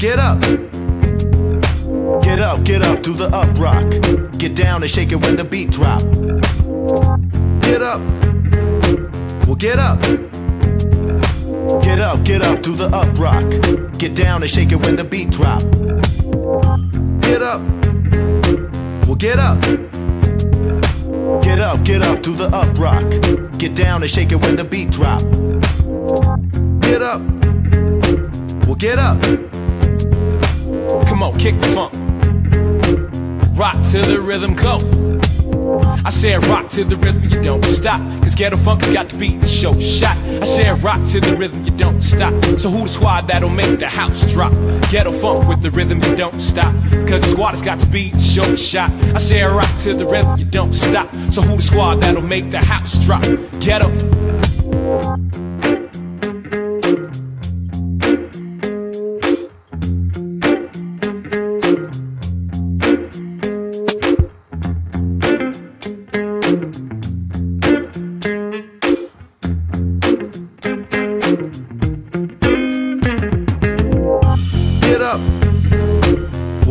get up. Get up, do the up rock. Get down and shake it when the beat drop. Get up. Well, get up. Get up, do the up rock. Get down and shake it when the beat drop. Get up. Well, get up. Get up, do the up rock. Get down and shake it when the beat drop. Get up. Well, get up. Come on, kick the funk. Rock to the rhythm, go. I said rock to the rhythm, you don't stop. Cause ghetto funk's got to beat the show shot. I said rock to the rhythm, you don't stop. So who the squad that'll make the house drop? Ghetto funk with the rhythm, you don't stop. Cause the squad has got to beat the show shot. I said rock to the rhythm, you don't stop. So who the squad that'll make the house drop? Ghetto.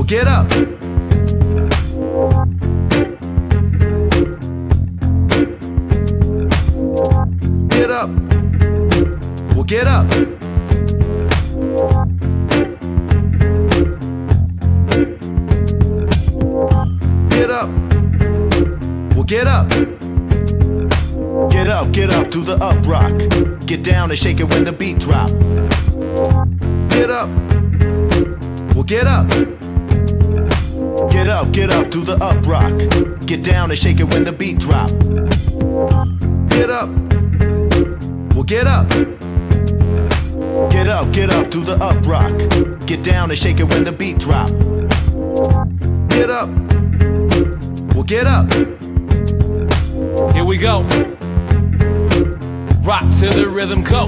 Get up. Get up. Well, get up. Get up. Well, get up. Get up, do the up rock. Get down and shake it when the beat drop. Get up. Well, get up. Get up, do the up rock. Get down and shake it when the beat drop. Get up. Well, get up. Get up, do the up rock. Get down and shake it when the beat drop. Get up. Well, get up. Here we go. Rock to the rhythm, go.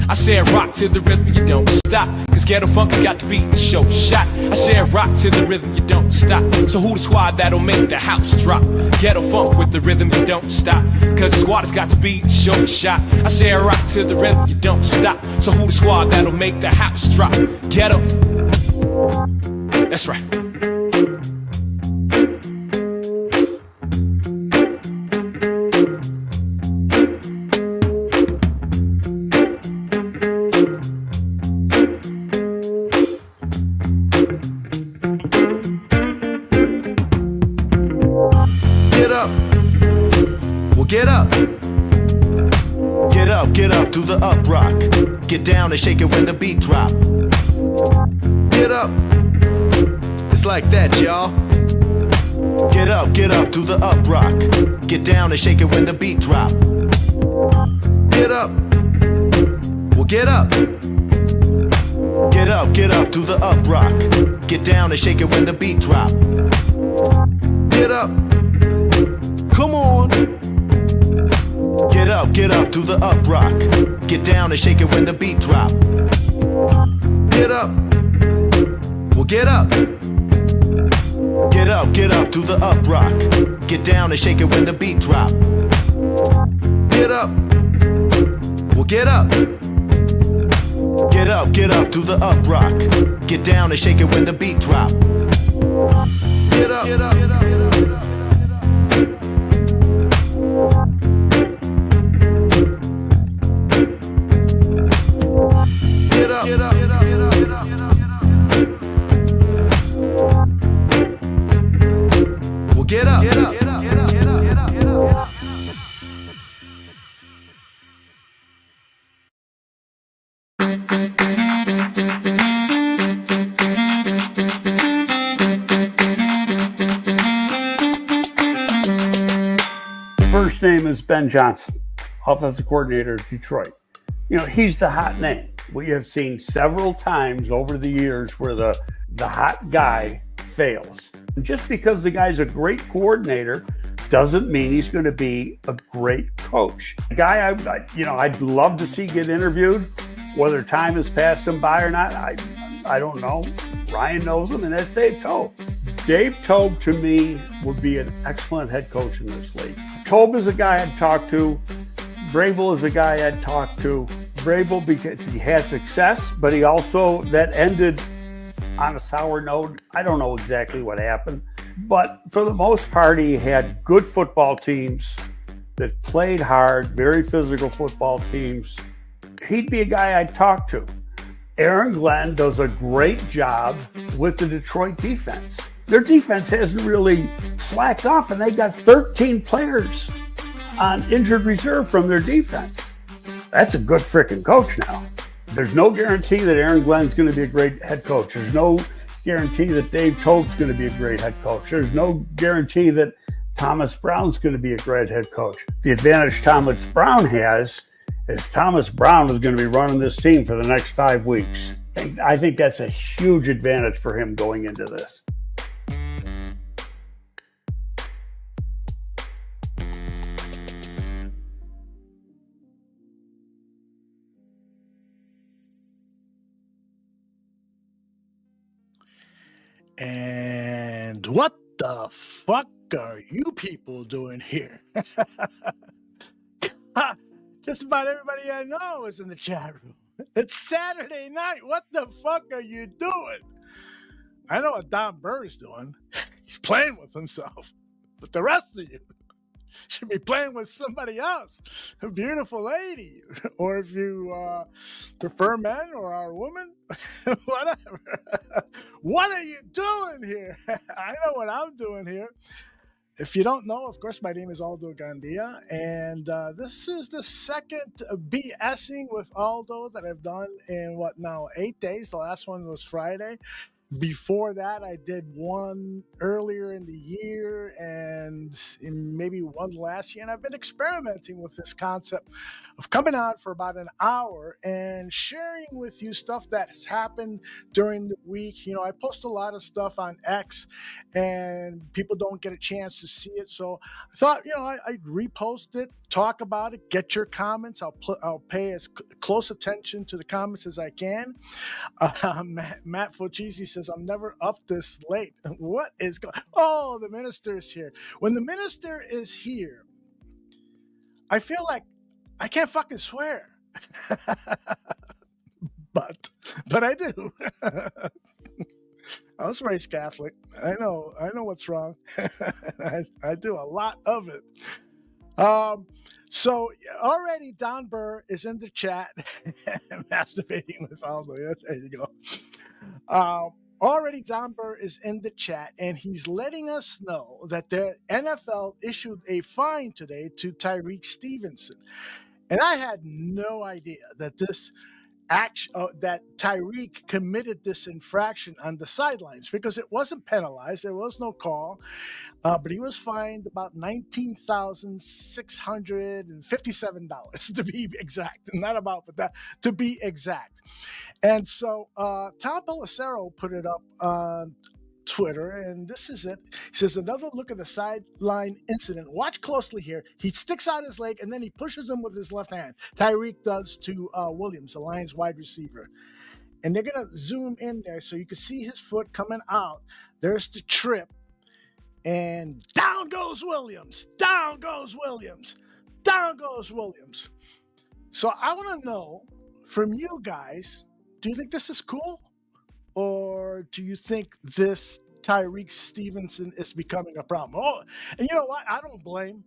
I said rock to the rhythm, you don't stop. Cause ghetto funk's got to beat the show shot. I said rock to the rhythm, you don't stop. So who the squad that'll make the house drop? Ghetto funk with the rhythm, you don't stop. Cause the squad has got to beat the show shot. I said rock to the rhythm, you don't stop. So who the squad that'll make the house drop? Ghetto. That's right. Get up. Get up, do the up rock. Get down and shake it when the beat drop. Get up. It's like that, y'all. Get up, do the up rock. Get down and shake it when the beat drop. Get up. Well, get up. Get up, do the up rock. Get down and shake it when the beat drop. Get up. Come on. Get up, do the up rock. Get down and shake it when the beat drop. Get up. Well, get up. Get up, do the up rock. Get down and shake it when the beat drop. Get up. Well, get up. Get up, do the up rock. Get down and shake it when the beat drop. Get up. Get up. Get up. Get up, get up, get up, get up, get up, get up. Well, get up, get up, get up, get up, get up, get up, get up. First name is Ben Johnson, offensive coordinator of Detroit. You know, he's the hot name. We have seen several times over the years where the hot guy fails. And just because the guy's a great coordinator doesn't mean he's going to be a great coach. The guy I'd love to see get interviewed, whether time has passed him by or not, I don't know. Ryan knows him, and that's Dave Toub. Dave Toub, to me, would be an excellent head coach in this league. Toub is a guy I'd talk to. Vrabel is a guy I'd talk to. Vrabel because he had success, but he also that ended on a sour note. I don't know exactly what happened, but for the most part, he had good football teams that played hard, very physical football teams. He'd be a guy I'd talk to. Aaron Glenn does a great job with the Detroit defense. Their defense hasn't really slacked off, and they got 13 players on injured reserve from their defense. That's a good freaking coach now. There's no guarantee that Aaron Glenn's going to be a great head coach. There's no guarantee that Dave Tote's going to be a great head coach. There's no guarantee that Thomas Brown's going to be a great head coach. The advantage Thomas Brown has is Thomas Brown is going to be running this team for the next 5 weeks. I think that's a huge advantage for him going into this. And what the fuck are you people doing here? Just about everybody I know is in the chat room. It's Saturday night. What the fuck are you doing? I know what Don Burr is doing. He's playing with himself. But the rest of you should be playing with somebody else, a beautiful lady, or if you prefer men or are a woman, whatever. What are you doing here? I know what I'm doing here. If you don't know, of course, my name is Aldo Gandia, and this is the second BSing with Aldo that I've done in, 8 days? The last one was Friday. Before that, I did one earlier in the year and maybe one last year. And I've been experimenting with this concept of coming on for about an hour and sharing with you stuff that's happened during the week. You know, I post a lot of stuff on X and people don't get a chance to see it. So I thought, I'd repost it, talk about it, get your comments. I'll pay as close attention to the comments as I can. Matt Fochisi says, I'm never up this late. What is going on? Oh, the minister is here. When the minister is here, I feel like I can't fucking swear. but I do. I was raised Catholic. I know what's wrong. I do a lot of it. So already Don Burr is in the chat, masturbating with Aldo. Yeah, there you go. Already Don Burr is in the chat, and he's letting us know that the NFL issued a fine today to Tyreek Stevenson. And I had no idea that that Tyreek committed this infraction on the sidelines, because it wasn't penalized. There was no call, but he was fined about $19,657 to be exact. Not about, but that to be exact. And so Tom Pelissero put it up on Twitter, and this is it. He says, another look at the sideline incident. Watch closely here. He sticks out his leg, and then he pushes him with his left hand. Tyreek does to Williams, the Lions wide receiver. And they're going to zoom in there so you can see his foot coming out. There's the trip. And down goes Williams. Down goes Williams. Down goes Williams. So I want to know from you guys, do you think this is cool? Or do you think this Tyreek Stevenson is becoming a problem? Oh, and you know what? I don't blame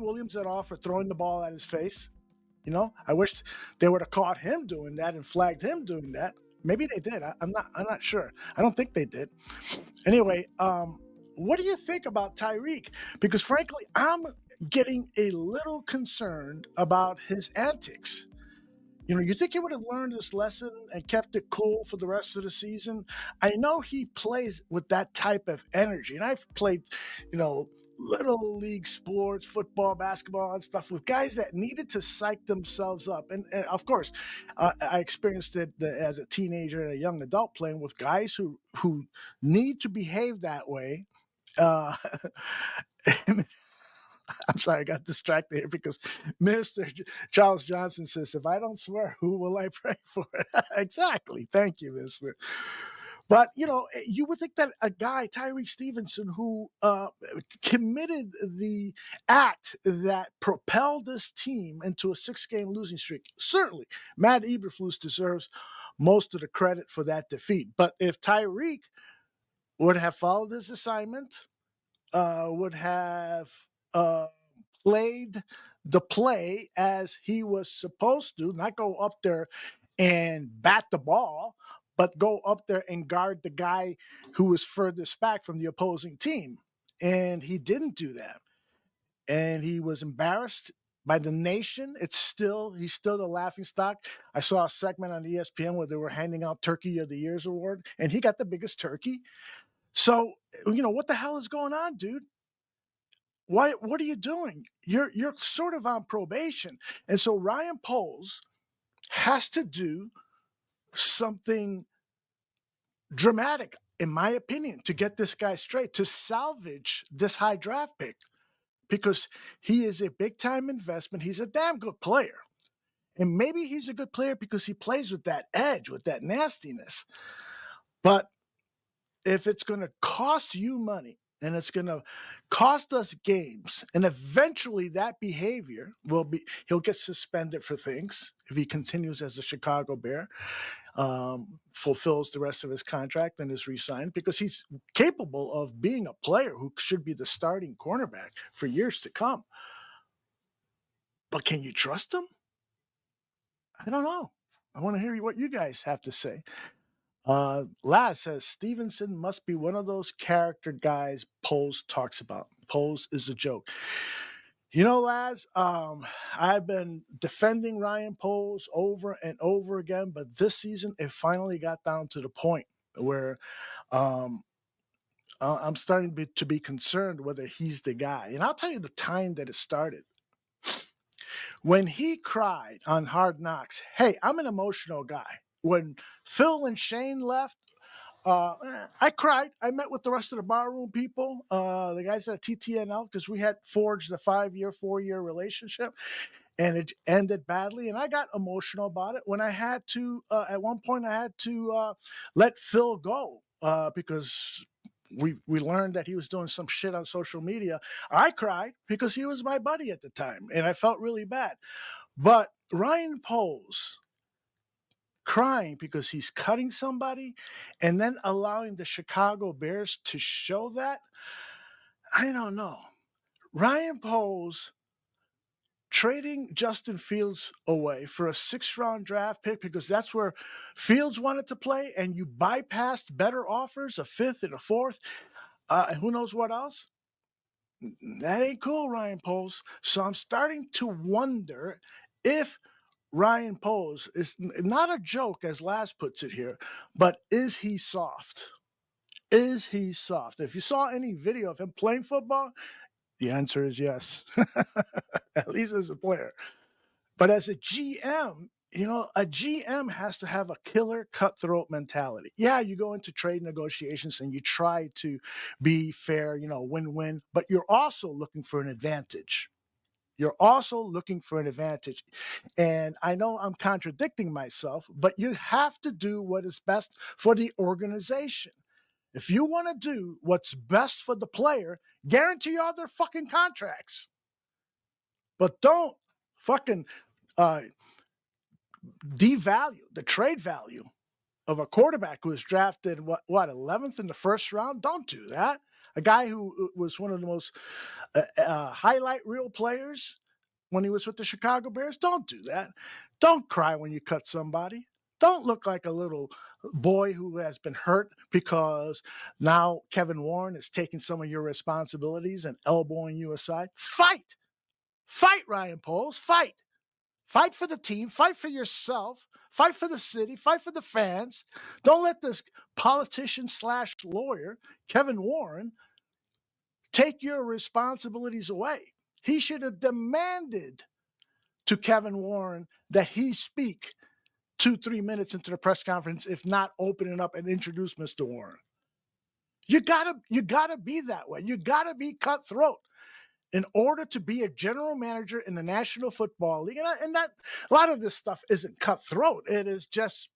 Williams at all for throwing the ball at his face. I wish they would have caught him doing that and flagged him doing that. Maybe they did. I'm not sure. I don't think they did. Anyway, what do you think about Tyreek? Because frankly, I'm getting a little concerned about his antics. You think he would have learned his lesson and kept it cool for the rest of the season? I know he plays with that type of energy. And I've played, little league sports, football, basketball, and stuff with guys that needed to psych themselves up. And of course, I experienced it as a teenager and a young adult playing with guys who need to behave that way. I'm sorry, I got distracted here because Minister Charles Johnson says, if I don't swear, who will I pray for? Exactly. Thank you, Minister. But, you would think that a guy, Tyreek Stevenson, who committed the act that propelled this team into a 6-game losing streak, certainly Matt Eberflus deserves most of the credit for that defeat. But if Tyreek would have followed his assignment, would have played the play as he was supposed to, not go up there and bat the ball, but go up there and guard the guy who was furthest back from the opposing team. And he didn't do that. And he was embarrassed by the nation. He's still the laughingstock. I saw a segment on ESPN where they were handing out Turkey of the Year's award, and he got the biggest turkey. So, what the hell is going on, dude? What are you doing? You're sort of on probation. And so Ryan Poles has to do something dramatic, in my opinion, to get this guy straight, to salvage this high draft pick, because he is a big-time investment. He's a damn good player. And maybe he's a good player because he plays with that edge, with that nastiness. But if it's going to cost you money, and it's going to cost us games, and eventually that behavior he'll get suspended for things if he continues as a Chicago Bear, fulfills the rest of his contract and is re-signed, because he's capable of being a player who should be the starting cornerback for years to come. But can you trust him? I don't know. I want to hear what you guys have to say. Laz says Stevenson must be one of those character guys Poles talks about. Poles is a joke. Laz, I've been defending Ryan Poles over and over again, but this season it finally got down to the point where I'm starting to be concerned whether he's the guy. And I'll tell you the time that it started. When he cried on Hard Knocks, hey, I'm an emotional guy. When Phil and Shane left, I cried. I met with the rest of the barroom people, the guys at TTNL, because we had forged a 4-year relationship, and it ended badly. And I got emotional about it when I had to, at one point, I had to let Phil go because we learned that he was doing some shit on social media. I cried because he was my buddy at the time, and I felt really bad. But Ryan Poles crying because he's cutting somebody and then allowing the Chicago Bears to show that, I don't know. Ryan Poles trading Justin Fields away for a 6th-round draft pick because that's where Fields wanted to play, and you bypassed better offers, a 5th and a 4th, and who knows what else? That ain't cool, Ryan Poles. So I'm starting to wonder if Ryan Poles is not a joke, as Laz puts it here, but is he soft? Is he soft? If you saw any video of him playing football, the answer is yes, at least as a player. But as a GM, a GM has to have a killer cutthroat mentality. Yeah, you go into trade negotiations and you try to be fair, win-win, but you're also looking for an advantage. You're also looking for an advantage. And I know I'm contradicting myself, but you have to do what is best for the organization. If you want to do what's best for the player, guarantee all their fucking contracts. But don't fucking devalue the trade value of a quarterback who was drafted, what 11th in the 1st round? Don't do that. A guy who was one of the most highlight reel players when he was with the Chicago Bears. Don't do that. Don't cry when you cut somebody. Don't look like a little boy who has been hurt because now Kevin Warren is taking some of your responsibilities and elbowing you aside. Fight! Fight, Ryan Poles. Fight! Fight for the team. Fight for yourself. Fight for the city. Fight for the fans. Don't let this politician/lawyer, Kevin Warren, take your responsibilities away. He should have demanded to Kevin Warren that he speak 2-3 minutes into the press conference, if not opening up and introduce Mr. Warren. You gotta be that way. You gotta be cutthroat in order to be a general manager in the National Football League. And that a lot of this stuff isn't cutthroat. It is just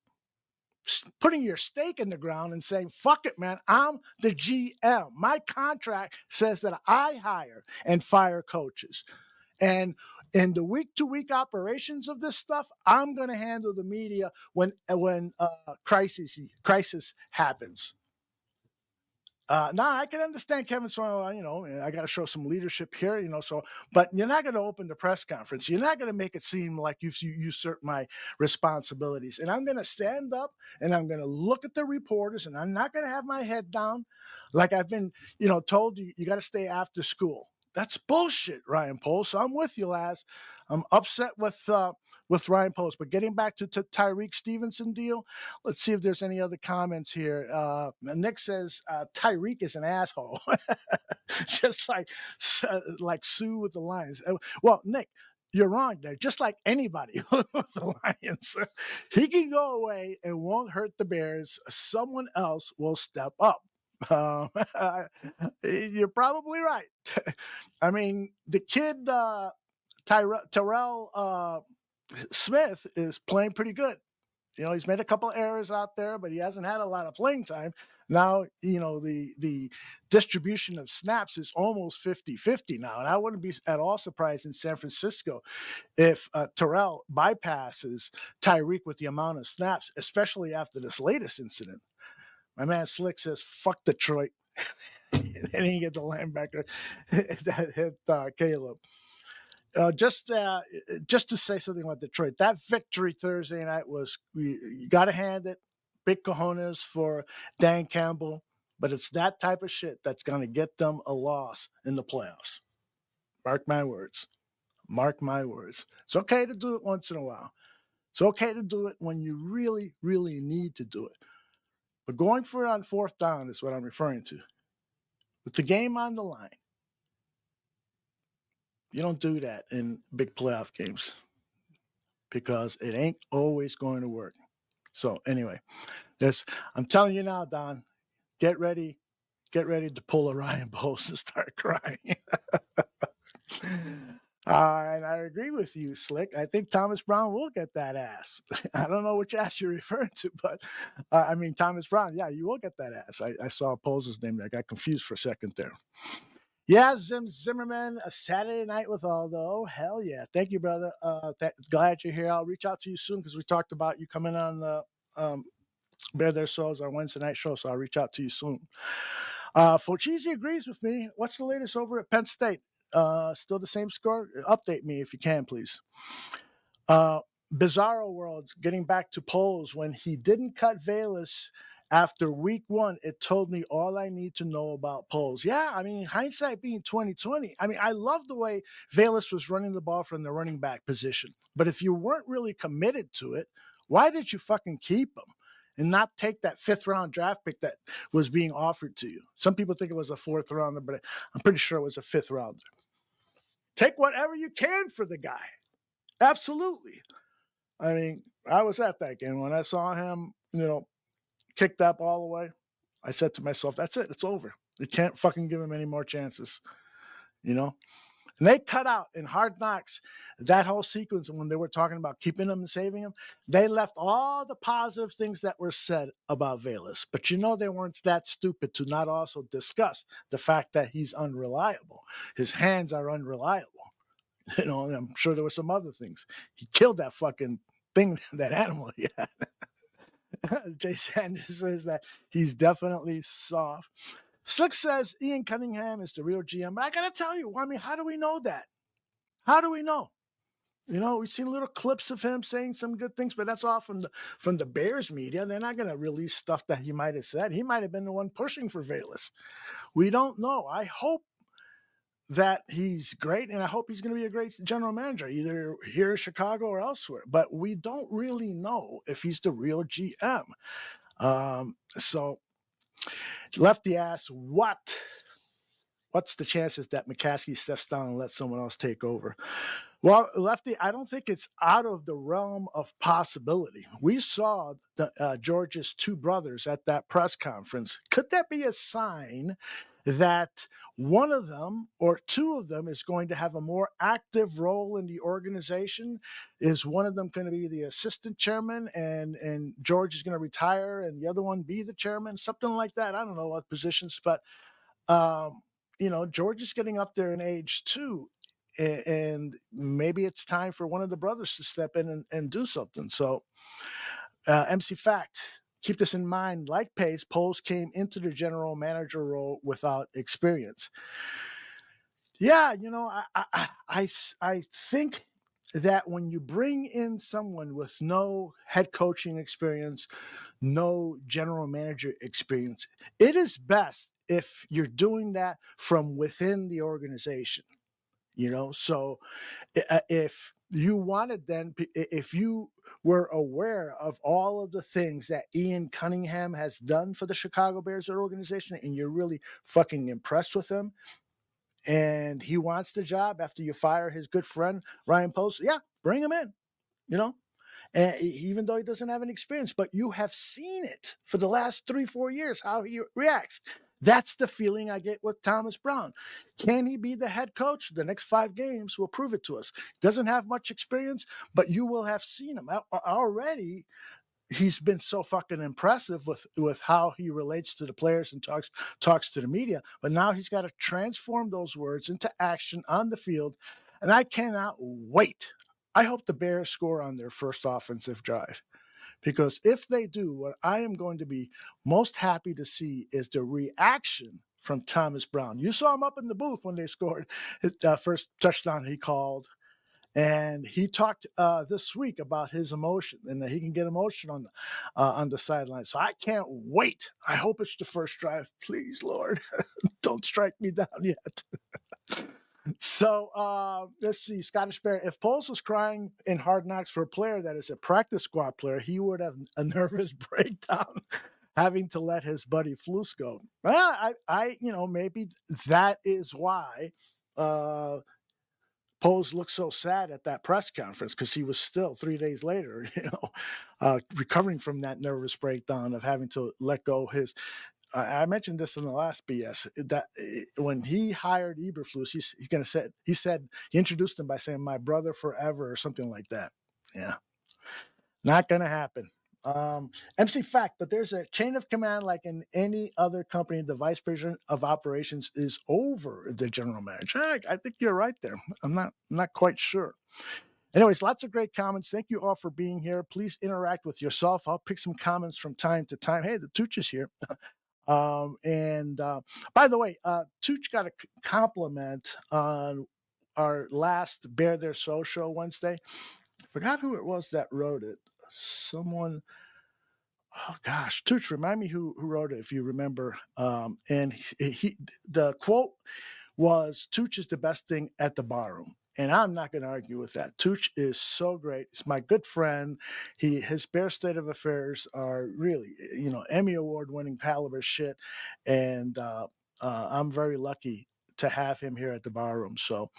putting your stake in the ground and saying, fuck it, man, I'm the GM. My contract says that I hire and fire coaches. And in the week-to-week operations of this stuff, I'm going to handle the media when crisis happens. Now I can understand Kevin saying, I got to show some leadership here, but you're not going to open the press conference. You're not going to make it seem like you've usurped my responsibilities. And I'm going to stand up and I'm going to look at the reporters, and I'm not going to have my head down like I've been, told you got to stay after school. That's bullshit, Ryan Poles. So I'm with you, Laz. I'm upset with Ryan Poles. But getting back to Tyreek Stevenson deal, let's see if there's any other comments here. Nick says Tyreek is an asshole, just like Sue with the Lions. Well, Nick, you're wrong there. Just like anybody with the Lions, he can go away and won't hurt the Bears. Someone else will step up. You're probably right. I mean, the kid Terrell Smith is playing pretty good. He's made a couple of errors out there, but he hasn't had a lot of playing time. Now, the distribution of snaps is almost 50-50 now. And I wouldn't be at all surprised in San Francisco if Terrell bypasses Tyreek with the amount of snaps, especially after this latest incident. My man Slick says, fuck Detroit. And he get the linebacker that hit Caleb. Just to say something about Detroit, that victory Thursday night was, you got to hand it, big cojones for Dan Campbell, but it's that type of shit that's going to get them a loss in the playoffs. Mark my words. Mark my words. It's okay to do it once in a while. It's okay to do it when you really, really need to do it. But going for it on fourth down is what I'm referring to. With the game on the line, you don't do that in big playoff games because it ain't always going to work. So anyway, I'm telling you now, Don, get ready to pull a Ryan Poles and start crying. And I agree with you, Slick. I think Thomas Brown will get that ass. I don't know which ass you're referring to, but Thomas Brown, yeah, you will get that ass. I saw Poles' name there. I got confused for a second there. Yeah, Zimmerman, a Saturday night with Aldo. Hell yeah. Thank you, brother. Glad you're here. I'll reach out to you soon because we talked about you coming on the Bear Their Souls, our Wednesday night show, so I'll reach out to you soon. Fochisi agrees with me. What's the latest over at Penn State? Still the same score? Update me if you can, please. Bizarro World, getting back to Poles, when he didn't cut Velus after week one, it told me all I need to know about Poles. Yeah, hindsight being 2020. I love the way Velus was running the ball from the running back position. But if you weren't really committed to it, why did you fucking keep him and not take that 5th round draft pick that was being offered to you? Some people think it was a 4th rounder, but I'm pretty sure it was a 5th rounder. Take whatever you can for the guy. Absolutely. I was at that game when I saw him, kick that ball away. I said to myself, that's it. It's over. You can't fucking give him any more chances, And they cut out in Hard Knocks that whole sequence when they were talking about keeping him and saving him. They left all the positive things that were said about Velus. But they weren't that stupid to not also discuss the fact that he's unreliable. His hands are unreliable. And I'm sure there were some other things. He killed that fucking thing, that animal he had. Jay Sanders says that he's definitely soft. Slick says Ian Cunningham is the real GM. But I got to tell you, how do we know that? How do we know? We've seen little clips of him saying some good things, but that's all from the Bears media. They're not going to release stuff that he might have said. He might have been the one pushing for Velus. We don't know. I hope that he's great, and I hope he's going to be a great general manager, either here in Chicago or elsewhere. But we don't really know if he's the real GM. So Lefty asks, what's the chances that McCaskey steps down and lets someone else take over? Well, Lefty, I don't think it's out of the realm of possibility. We saw George's 2 brothers at that press conference. Could that be a sign that one of them or two of them is going to have a more active role in the organization. Is one of them going to be the assistant chairman and George is going to retire and the other one be the chairman, something like that? I don't know what positions, but George is getting up there in age too. And maybe it's time for one of the brothers to step in and do something. So, MC Fact, keep this in mind. Like Pace, Poles came into the general manager role without experience. Yeah, I think that when you bring in someone with no head coaching experience, no general manager experience, it is best if you're doing that from within the organization. So if you wanted then, if you were aware of all of the things that Ian Cunningham has done for the Chicago Bears organization and you're really fucking impressed with him and he wants the job after you fire his good friend Ryan Post, yeah, bring him in, and even though he doesn't have any experience, but you have seen it for the last 3-4 years, how he reacts. That's the feeling I get with Thomas Brown. Can he be the head coach? The next 5 games will prove it to us. Doesn't have much experience, but you will have seen him already. He's been so fucking impressive with how he relates to the players and talks to the media. But now he's got to transform those words into action on the field. And I cannot wait. I hope the Bears score on their first offensive drive. Because if they do, what I am going to be most happy to see is the reaction from Thomas Brown. You saw him up in the booth when they scored his first touchdown he called. And he talked this week about his emotion and that he can get emotion on the sideline. So I can't wait. I hope it's the first drive. Please, Lord, don't strike me down yet. So let's see, Scottish Bear. If Poles was crying in Hard Knocks for a player that is a practice squad player, he would have a nervous breakdown having to let his buddy Flus go. Maybe that is why Poles looked so sad at that press conference because he was still 3 days later, recovering from that nervous breakdown of having to let go his. I mentioned this in the last BS that when he hired Eberflus, he said he introduced him by saying "my brother forever" or something like that. Yeah, not gonna happen. MC Fact, but there's a chain of command like in any other company. The vice president of operations is over the general manager. I think you're right there. I'm not quite sure. Anyways, lots of great comments. Thank you all for being here. Please interact with yourself. I'll pick some comments from time to time. Hey, the Tooch is here. By the way, Tooch got a compliment on our last Bear Their Soul show Wednesday. I forgot who it was that wrote it. Someone, oh gosh, Tooch, remind me who wrote it if you remember. And the quote was, "Tooch is the best thing at the barroom." And I'm not going to argue with that. Tooch is so great. He's my good friend. His Bear State of Affairs are really, Emmy Award winning caliber shit. And I'm very lucky to have him here at the barroom. So,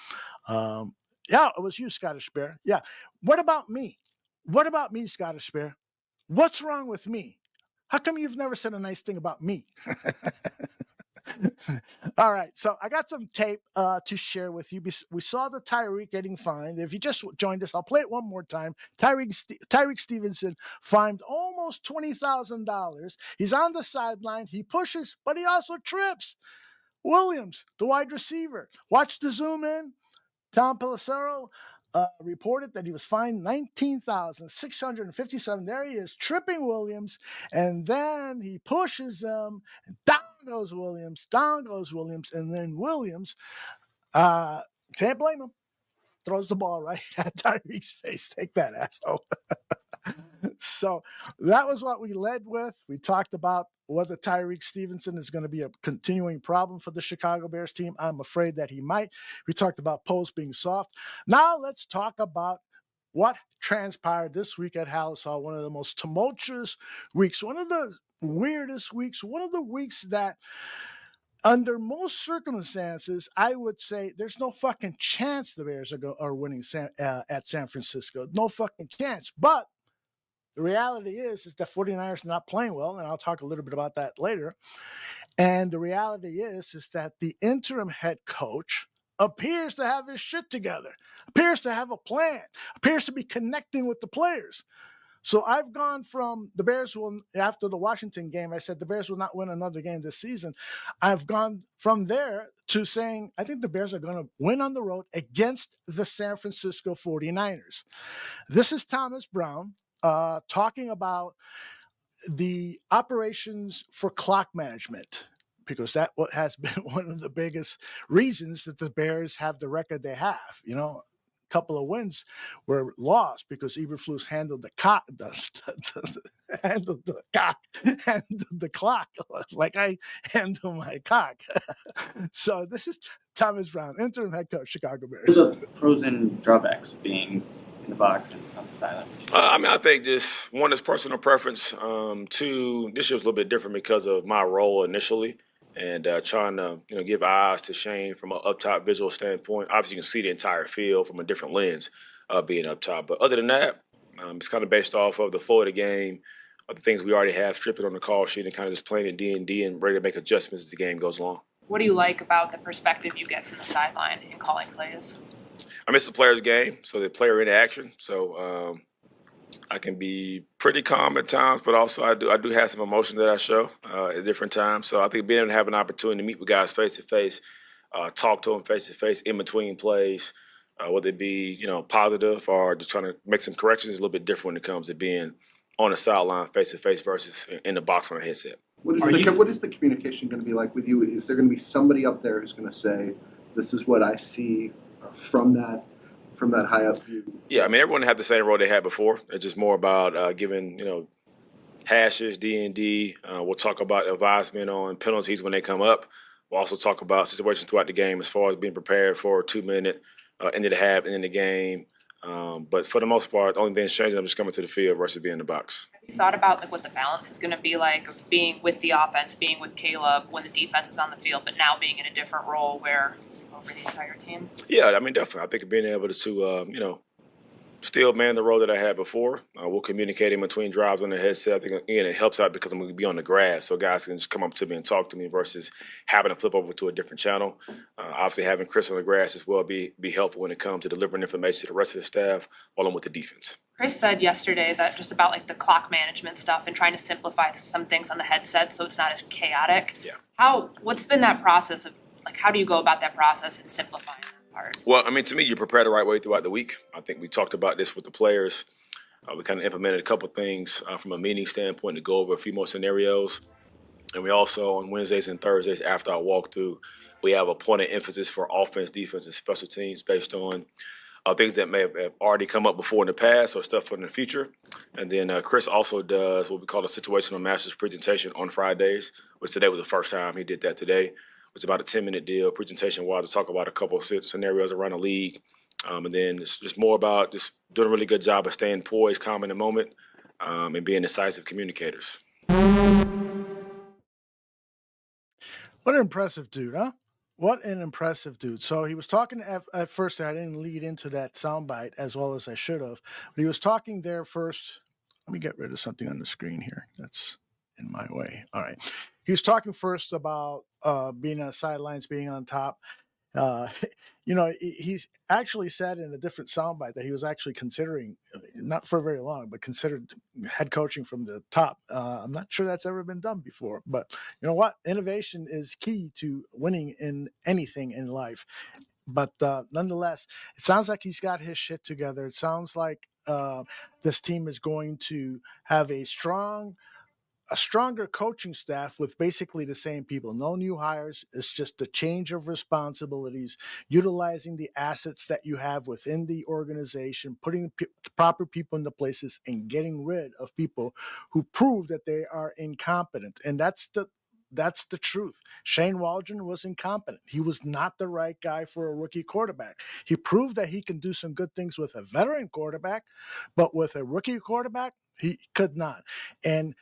yeah, it was you, Scottish Bear. Yeah. What about me? What about me, Scottish Bear? What's wrong with me? How come you've never said a nice thing about me? All right, so I got some tape to share with you. We saw the Tyreek getting fined. If you just joined us, I'll play it one more time. Tyreek Stevenson fined almost $20,000. He's on the sideline. He pushes, but he also trips. Williams, the wide receiver. Watch the zoom in. Tom Pelissero reported that he was fined $19,657. There he is, tripping Williams, and then he pushes him, and down goes Williams, and then Williams, can't blame him, throws the ball right at Tyreek's face. Take that, asshole. So that was what we led with. We talked about whether Tyreek Stevenson is going to be a continuing problem for the Chicago Bears team. I'm afraid that he might. We talked about Poles being soft. Now let's talk about what transpired this week at Halas Hall, one of the most tumultuous weeks, one of the weirdest weeks, one of the weeks that under most circumstances, I would say there's no fucking chance the Bears are winning at San Francisco. No fucking chance. But the reality is the 49ers are not playing well, and I'll talk a little bit about that later. And the reality is that the interim head coach appears to have his shit together, appears to have a plan, appears to be connecting with the players. So I've gone from the Bears will, after the Washington game, I said the Bears will not win another game this season. I've gone from there to saying I think the Bears are going to win on the road against the San Francisco 49ers. This is Thomas Brown talking about the operations for clock management, because that has been one of the biggest reasons that the Bears have the record they have. You know, a couple of wins were lost because Eberflus handled the cock, handled the clock like I handle my cock. So this is Thomas Brown, interim head coach, Chicago Bears. What are the pros and drawbacks of being in the box and on the sideline? I think just one is personal preference. Two, this year was a little bit different because of my role initially and trying to give eyes to Shane from an up top visual standpoint. Obviously, you can see the entire field from a different lens being up top. But other than that, it's kind of based off of the flow of the game, of the things we already have, strip it on the call sheet and kind of just playing it D&D and ready to make adjustments as the game goes along. What do you like about the perspective you get from the sideline in calling plays? It's the player's game, so the player in action. So I can be pretty calm at times, but also I do have some emotion that I show at different times. So I think being able to have an opportunity to meet with guys face to face, talk to them face to face in between plays, whether it be positive or just trying to make some corrections, is a little bit different when it comes to being on the sideline face to face versus in the box on a headset. What is the communication going to be like with you? Is there going to be somebody up there who's going to say, "This is what I see from that high up view"? Yeah, everyone had the same role they had before. It's just more about giving hashes, D&D. We'll talk about advisement on penalties when they come up. We'll also talk about situations throughout the game as far as being prepared for a 2-minute end of the half, end of the game. But for the most part, the only thing that's changing, I'm just coming to the field versus being in the box. Have you thought about what the balance is going to be like of being with the offense, being with Caleb when the defense is on the field, but now being in a different role where over the entire team? Yeah, definitely. I think being able to still man the role that I had before. We'll communicate in between drives on the headset. I think, again, it helps out because I'm going to be on the grass, so guys can just come up to me and talk to me versus having to flip over to a different channel. Obviously, having Chris on the grass as well be helpful when it comes to delivering information to the rest of the staff while I'm with the defense. Chris said yesterday that just about the clock management stuff and trying to simplify some things on the headset so it's not as chaotic. Yeah. What's been that process of how do you go about that process and simplifying that part? Well, to me, you prepare the right way throughout the week. I think we talked about this with the players. We kind of implemented a couple things from a meeting standpoint to go over a few more scenarios. And we also, on Wednesdays and Thursdays after our walkthrough, we have a point of emphasis for offense, defense, and special teams based on things that may have already come up before in the past or stuff for the future. And then Chris also does what we call a situational masters presentation on Fridays, which today was the first time he did that today. It's about a 10-minute deal, presentation-wise, to talk about a couple of scenarios around the league. And then it's just more about just doing a really good job of staying poised, calm in the moment, and being decisive communicators. What an impressive dude, huh? What an impressive dude. So he was talking at first, and I didn't lead into that soundbite as well as I should have. But he was talking there first. Let me get rid of something on the screen here. That's in my way. All right. He was talking first about being on the sidelines, being on top. He's actually said in a different soundbite that he was actually considering, not for very long, but considered head coaching from the top. I'm not sure that's ever been done before, but you know what? Innovation is key to winning in anything in life. But nonetheless, it sounds like he's got his shit together. It sounds like this team is going to have a stronger coaching staff with basically the same people. No new hires. It's just a change of responsibilities, utilizing the assets that you have within the organization, putting the proper people into places, and getting rid of people who prove that they are incompetent. And that's the truth. Shane Waldron was incompetent. He was not the right guy for a rookie quarterback. He proved that he can do some good things with a veteran quarterback, but with a rookie quarterback, he could not. And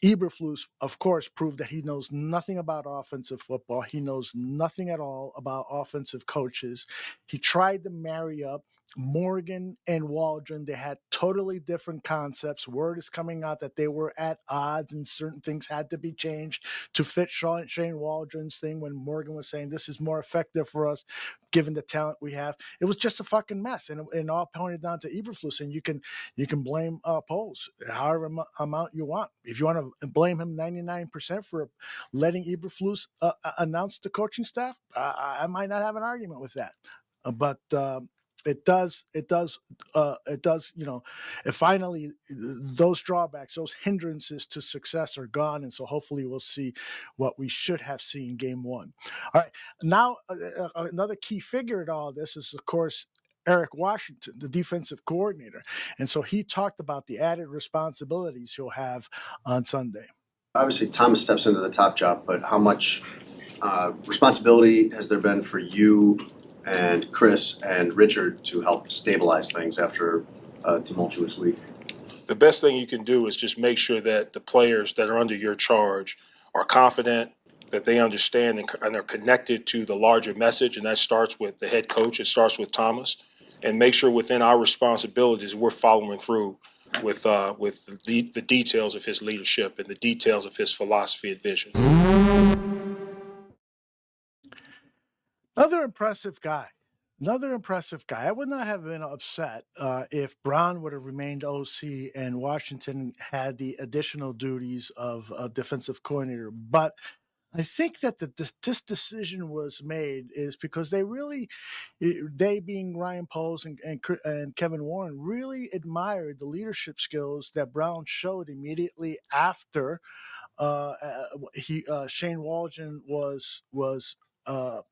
Eberflus, of course, proved that he knows nothing about offensive football. He knows nothing at all about offensive coaches. He tried to marry up Morgan and Waldron, they had totally different concepts. Word is coming out that they were at odds and certain things had to be changed to fit Shane Waldron's thing when Morgan was saying this is more effective for us given the talent we have. It was just a fucking mess, and all pointed down to Eberflus. And you can blame Poles however amount you want. If you want to blame him 99% for letting Eberflus announce the coaching staff, I might not have an argument with that. But it does, and finally those drawbacks, those hindrances to success are gone. And so hopefully we'll see what we should have seen game one. All right. Now, another key figure in all this is, of course, Eric Washington, the defensive coordinator. And so he talked about the added responsibilities he'll have on Sunday. Obviously, Thomas steps into the top job, but how much responsibility has there been for you and Chris and Richard to help stabilize things after a tumultuous week? The best thing you can do is just make sure that the players that are under your charge are confident, that they understand and are connected to the larger message, and that starts with the head coach. It starts with Thomas, and make sure within our responsibilities we're following through with the details of his leadership and the details of his philosophy and vision. Another impressive guy. I would not have been upset if Brown would have remained OC and Washington had the additional duties of a defensive coordinator. But I think that this decision was made is because they being Ryan Poles and Kevin Warren, really admired the leadership skills that Brown showed immediately after Shane Waldron was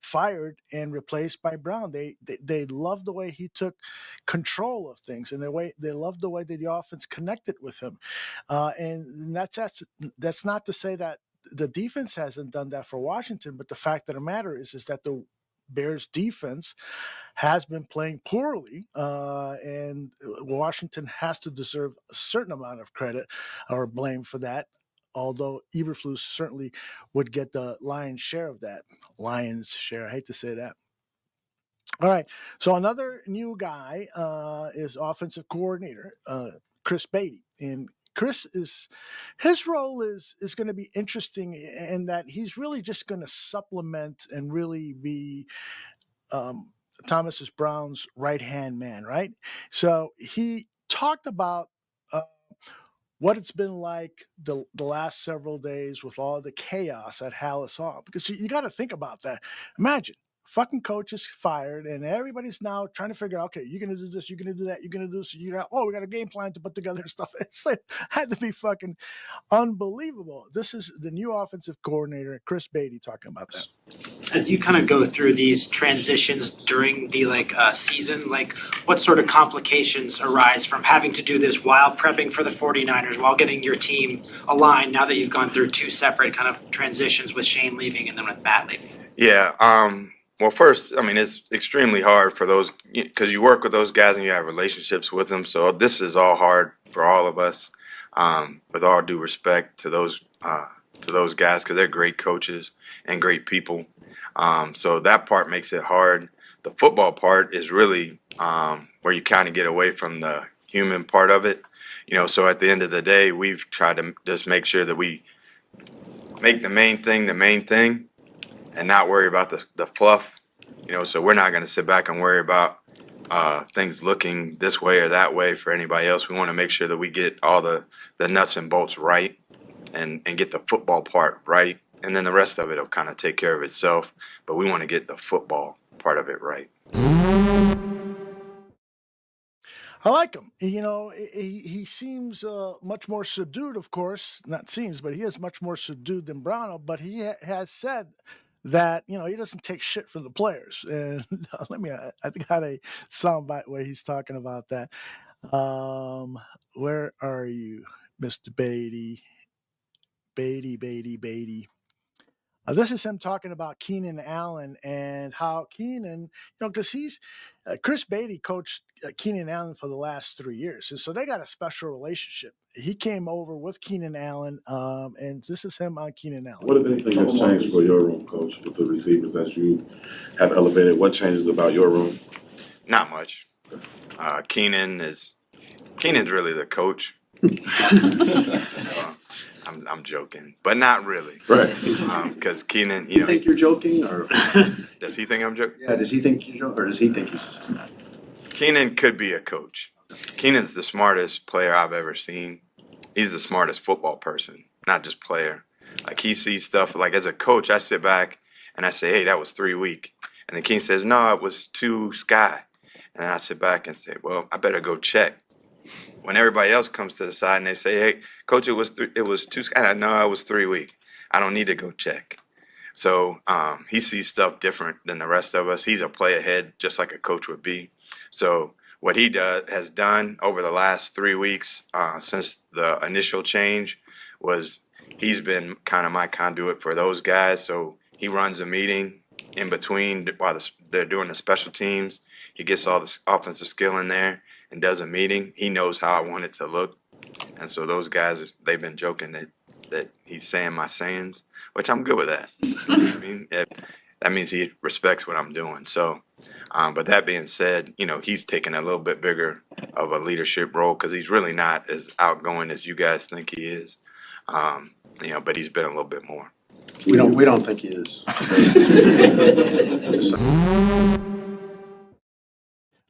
fired and replaced by Brown. They loved the way he took control of things, and they loved the way that the offense connected with him. And that's not to say that the defense hasn't done that for Washington, but the fact of the matter is that the Bears defense has been playing poorly, and Washington has to deserve a certain amount of credit or blame for that. Although Eberflus certainly would get the lion's share of that. Lion's share. I hate to say that. All right. So another new guy is offensive coordinator, Chris Beatty. And his role is going to be interesting in that he's really just going to supplement and really be Thomas Brown's right-hand man, right? So he talked about what it's been like the last several days with all the chaos at Halas Hall. Because you got to think about that. Imagine, fucking coach is fired, and everybody's now trying to figure out, okay, you're going to do this, you're going to do that, you're going to do this. We got a game plan to put together and stuff. It's like, had to be fucking unbelievable. This is the new offensive coordinator, Chris Beatty, talking about that. As you kind of go through these transitions during the season, what sort of complications arise from having to do this while prepping for the 49ers, while getting your team aligned now that you've gone through two separate kind of transitions with Shane leaving and then with Matt leaving? Yeah. Well, first, I mean, it's extremely hard for those because you work with those guys and you have relationships with them. So this is all hard for all of us. With all due respect to those guys, because they're great coaches and great people. So that part makes it hard. The football part is really where you kind of get away from the human part of it. So at the end of the day, we've tried to just make sure that we make the main thing and not worry about the fluff. So we're not going to sit back and worry about things looking this way or that way for anybody else. We want to make sure that we get all the nuts and bolts right and get the football part right. And then the rest of it will kind of take care of itself. But we want to get the football part of it right. I like him. He seems much more subdued, of course. Not seems, but he is much more subdued than Brown. But he has said that, he doesn't take shit from the players. And I think I had a soundbite where he's talking about that. Where are you, Mr. Beatty? Beatty. This is him talking about Keenan Allen and how Keenan, because Chris Beatty coached Keenan Allen for the last 3 years. And so they got a special relationship. He came over with Keenan Allen, and this is him on Keenan Allen. What, if anything, has changed for your room, Coach, with the receivers that you have elevated? What changes about your room? Not much. Keenan's really the coach. I'm joking, but not really. Right. Because Keenan, You think you're joking, or does he think I'm joking? yeah? Does he think you're joking, or does he think he's? Keenan could be a coach. Keenan's the smartest player I've ever seen. He's the smartest football person, not just player. Like, he sees stuff. Like, as a coach, I sit back and I say, hey, that was 3 weak. And then Keenan says, no, it was 2 sky. And I sit back and say, well, I better go check. When everybody else comes to the side and they say, hey, coach, it was 2 sky. I know it was 3 weak. I don't need to go check. So he sees stuff different than the rest of us. He's a play ahead, just like a coach would be. So what he has done over the last 3 weeks since the initial change was he's been kind of my conduit for those guys. So he runs a meeting in between while they're doing the special teams. He gets all the offensive skill in there and does a meeting. He knows how I want it to look. And so those guys, they've been joking that he's saying my sayings, which I'm good with that. I mean, that means he respects what I'm doing. So, but that being said, he's taking a little bit bigger of a leadership role because he's really not as outgoing as you guys think he is. But he's been a little bit more. We don't think he is.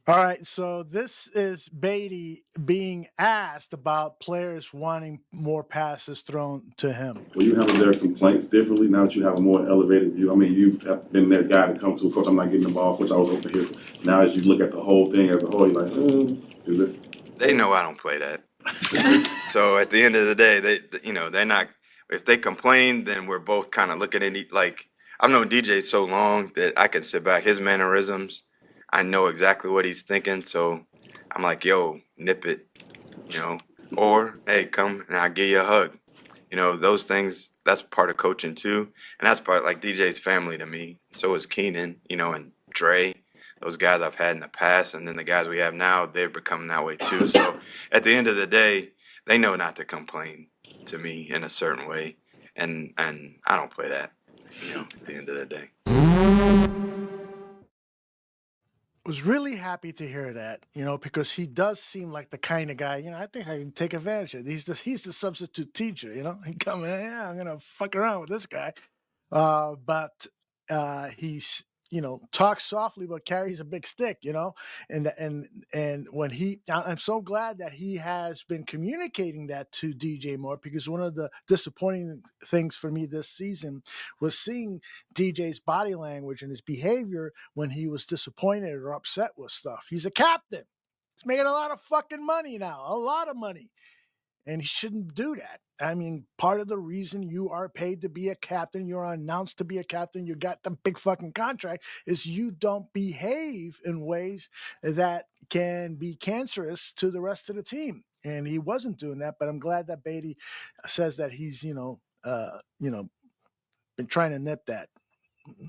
All right, so this is Beatty being asked about players wanting more passes thrown to him. Well, you handle their complaints differently now that you have a more elevated view. I mean, you have been that guy to come to a coach, I'm not getting the ball, coach, I was over here. Now as you look at the whole thing as a whole, you're like, is it? They know I don't play that. So at the end of the day, they're not. If they complain, then we're both kind of looking at it. Like, I've known DJ so long that I can sit back. His mannerisms, I know exactly what he's thinking. So I'm like, yo, nip it, or hey, come and I'll give you a hug. Those things, that's part of coaching too. And that's part, like, DJ's family to me. So is Keenan, and Dre, those guys I've had in the past. And then the guys we have now, they're becoming that way too. So at the end of the day, they know not to complain to me in a certain way. And I don't play that, at the end of the day. Was really happy to hear that, because he does seem like the kind of guy, I think I can take advantage of it. He's the substitute teacher, he come in, yeah, I'm gonna fuck around with this guy. But he's talks softly but carries a big stick, and when I'm so glad that he has been communicating that to DJ more, because one of the disappointing things for me this season was seeing DJ's body language and his behavior when he was disappointed or upset with stuff. He's a captain. He's making a lot of fucking money now, a lot of money. And he shouldn't do that. I mean, part of the reason you are paid to be a captain, you're announced to be a captain, you got the big fucking contract, is you don't behave in ways that can be cancerous to the rest of the team. And he wasn't doing that, but I'm glad that Beatty says that he's, been trying to nip that.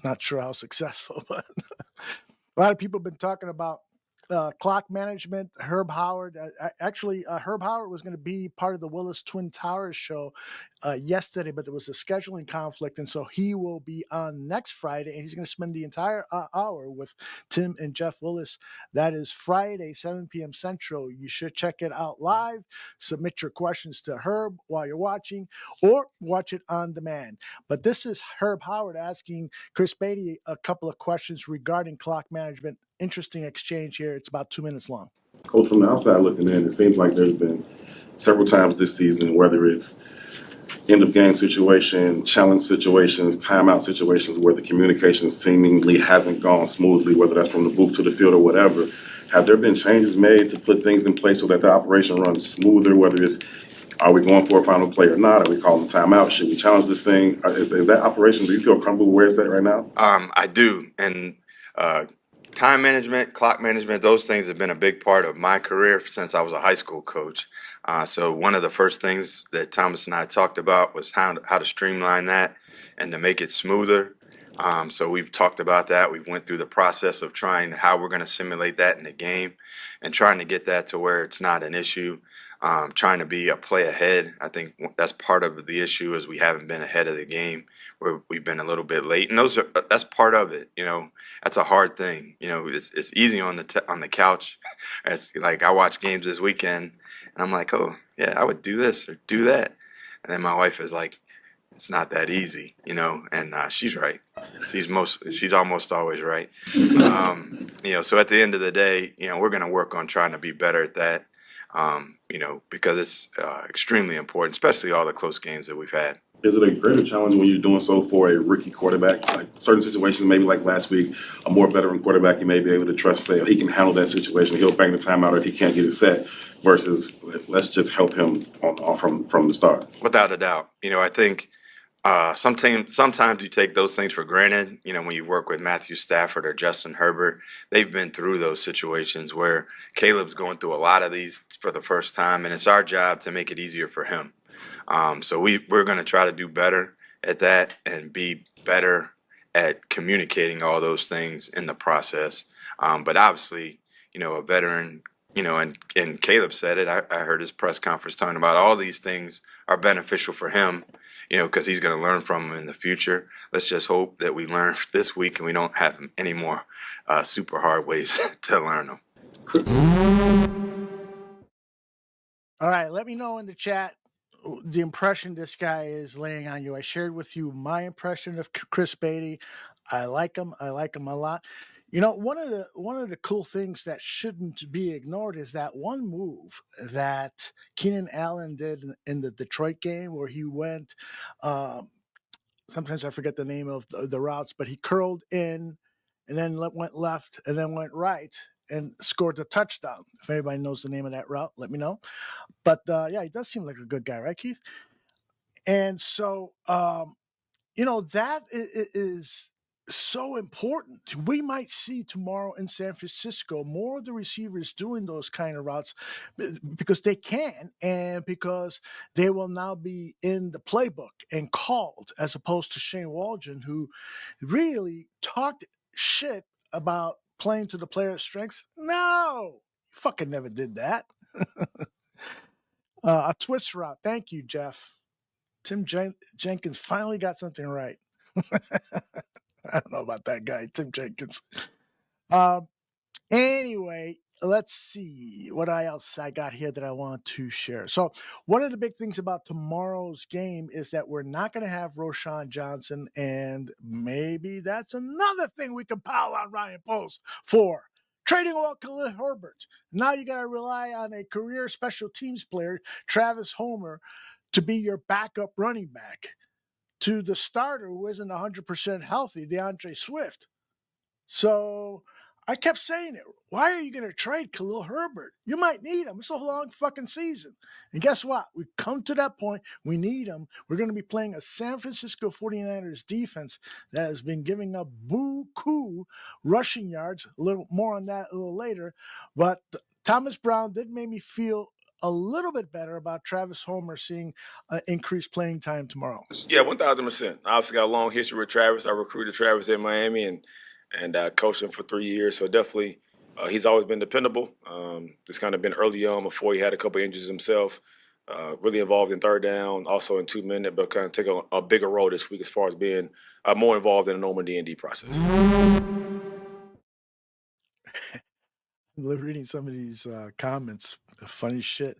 Not sure how successful, but a lot of people have been talking about clock management. Herb Howard, Herb Howard was going to be part of the Willis Twin Towers show yesterday, but there was a scheduling conflict, and so he will be on next Friday, and he's going to spend the entire hour with Tim and Jeff Willis. That is Friday, 7 p.m. Central. You should check it out live. Submit your questions to Herb while you're watching, or watch it on demand. But this is Herb Howard asking Chris Beatty a couple of questions regarding clock management. Interesting exchange here. It's about 2 minutes long. Coach, from the outside looking in, it seems like there's been several times this season, whether it's end of game situation, challenge situations, timeout situations, where the communication seemingly hasn't gone smoothly, whether that's from the booth to the field or whatever. Have there been changes made to put things in place so that the operation runs smoother, whether it's, are we going for a final play or not? Are we calling timeout? Should we challenge this thing? Is that operation, do you feel comfortable where it's at right now? I do. And time management, clock management, those things have been a big part of my career since I was a high school coach. So one of the first things that Thomas and I talked about was how to streamline that and to make it smoother. So we've talked about that. We went through the process of trying how we're going to simulate that in the game and trying to get that to where it's not an issue. trying to be a play ahead. I think that's part of the issue is we haven't been ahead of the game where we've been a little bit late, and that's part of it. That's a hard thing. It's easy on the couch. It's like I watch games this weekend, and I'm like, oh yeah, I would do this or do that, and then my wife is like, it's not that easy, and she's right. She's almost always right. So at the end of the day, we're going to work on trying to be better at that. Because it's extremely important, especially all the close games that we've had. Is it a greater challenge when you're doing so for a rookie quarterback? Like certain situations, maybe like last week, a more veteran quarterback you may be able to trust, say, he can handle that situation. He'll bang the timeout or if he can't get it set versus let's just help him from the start. Without a doubt. I think sometimes you take those things for granted. When you work with Matthew Stafford or Justin Herbert, they've been through those situations where Caleb's going through a lot of these for the first time, and it's our job to make it easier for him. So we're going to try to do better at that and be better at communicating all those things in the process. But obviously, a veteran, and Caleb said it. I heard his press conference talking about all these things are beneficial for him. Because he's going to learn from them in the future. Let's just hope that we learn this week and we don't have any more super hard ways to learn them. All right, let me know in the chat the impression this guy is laying on you. I shared with you my impression of Chris Beatty. I like him. I like him a lot. One of the cool things that shouldn't be ignored is that one move that Keenan Allen did in the Detroit game where he went. Sometimes I forget the name of the routes, but he curled in and then went left and then went right and scored the touchdown. If anybody knows the name of that route, let me know. But yeah, he does seem like a good guy, right, Keith? And so, that is so important. We might see tomorrow in San Francisco more of the receivers doing those kind of routes because they can and because they will now be in the playbook and called, as opposed to Shane Waldron, who really talked shit about playing to the player's strengths. No, fucking never did that. A twist route. Thank you, Jeff. Tim Jenkins finally got something right. I don't know about that guy, Tim Jenkins. Anyway, let's see what else I got here that I want to share. So one of the big things about tomorrow's game is that we're not going to have Roshan Johnson, and maybe that's another thing we can pile on Ryan Post for. Trading away Khalil Herbert. Now you got to rely on a career special teams player, Travis Homer, to be your backup running back to the starter who isn't 100% healthy, DeAndre Swift. So I kept saying it. Why are you going to trade Khalil Herbert? You might need him. It's a long fucking season. And guess what? We've come to that point. We need him. We're going to be playing a San Francisco 49ers defense that has been giving up buku rushing yards. A little more on that a little later. But Thomas Brown did make me feel a little bit better about Travis Homer seeing increased playing time tomorrow. Yeah, 1,000%. I obviously got a long history with Travis. I recruited Travis in Miami and coached him for 3 years. So definitely, he's always been dependable. It's kind of been early on before he had a couple injuries himself. Really involved in third down, also in 2-minute, but kind of take a bigger role this week as far as being more involved in the normal D&D process. Reading some of these comments, funny shit.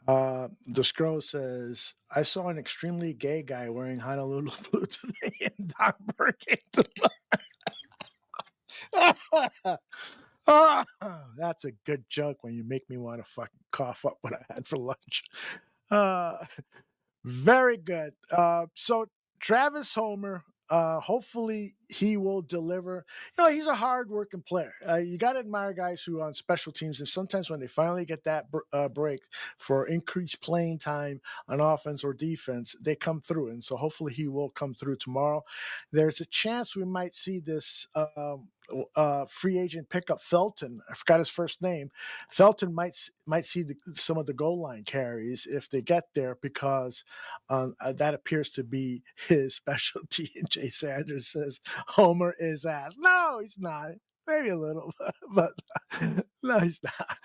The scroll says, I saw an extremely gay guy wearing Honolulu blue today in Don Burkington. That's a good joke when you make me want to fucking cough up what I had for lunch. Very good. So Travis Homer, hopefully he will deliver. He's a hard-working player. You got to admire guys who are on special teams, and sometimes when they finally get that break for increased playing time on offense or defense, they come through. And so hopefully he will come through tomorrow. There's a chance we might see this free agent pickup Felton. I forgot his first name. Felton might see some of the goal line carries if they get there because that appears to be his specialty. And Jay Sanders says Homer is ass. No, he's not. Maybe a little, but no, he's not.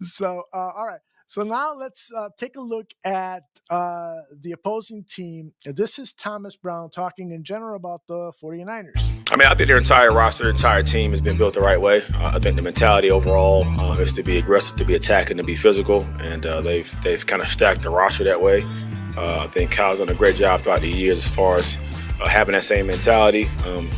So, all right. So now let's take a look at the opposing team. This is Thomas Brown talking in general about the 49ers. I mean, I think their entire roster, their entire team has been built the right way. I think the mentality overall is to be aggressive, to be attacking, to be physical, and they've kind of stacked the roster that way. I think Kyle's done a great job throughout the years as far as having that same mentality,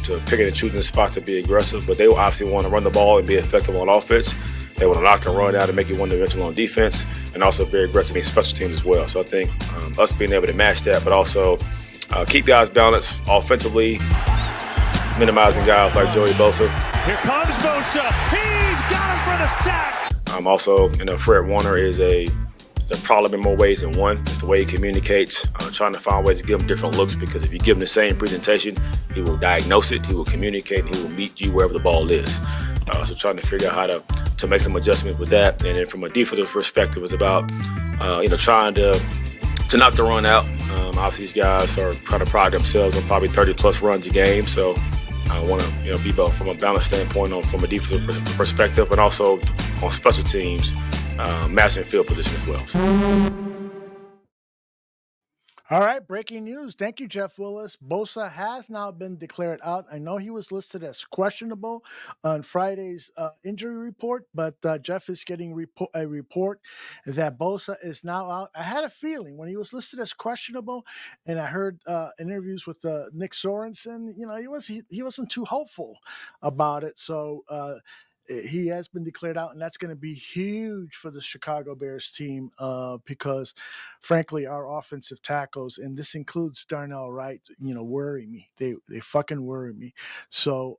to picking and choosing the spots to be aggressive, but they will obviously want to run the ball and be effective on offense. They want to knock the run out and make you one-dimensional on defense, and also very aggressive in special teams as well. So I think us being able to match that, but also keep guys balanced offensively, minimizing guys like Joey Bosa. Here comes Bosa. He's got him for the sack. Also, Fred Warner is a problem in more ways than one. It's the way he communicates, trying to find ways to give him different looks, because if you give him the same presentation, he will diagnose it, he will communicate, and he will meet you wherever the ball is. So trying to figure out how to make some adjustments with that. And then from a defensive perspective, it's about trying to knock the run out. Obviously, these guys are trying to pride themselves on probably 30-plus runs a game. So I want to be both from a balance standpoint, from a defensive perspective, and also on special teams, matching field position as well. All right, breaking news. Thank you, Jeff Willis. Bosa has now been declared out. I know he was listed as questionable on Friday's injury report, but Jeff is getting a report that Bosa is now out. I had a feeling when he was listed as questionable, and I heard interviews with Nick Sorensen, he wasn't too hopeful about it. So he has been declared out, and that's going to be huge for the Chicago Bears team because, frankly, our offensive tackles, and this includes Darnell Wright, worry me. They fucking worry me. So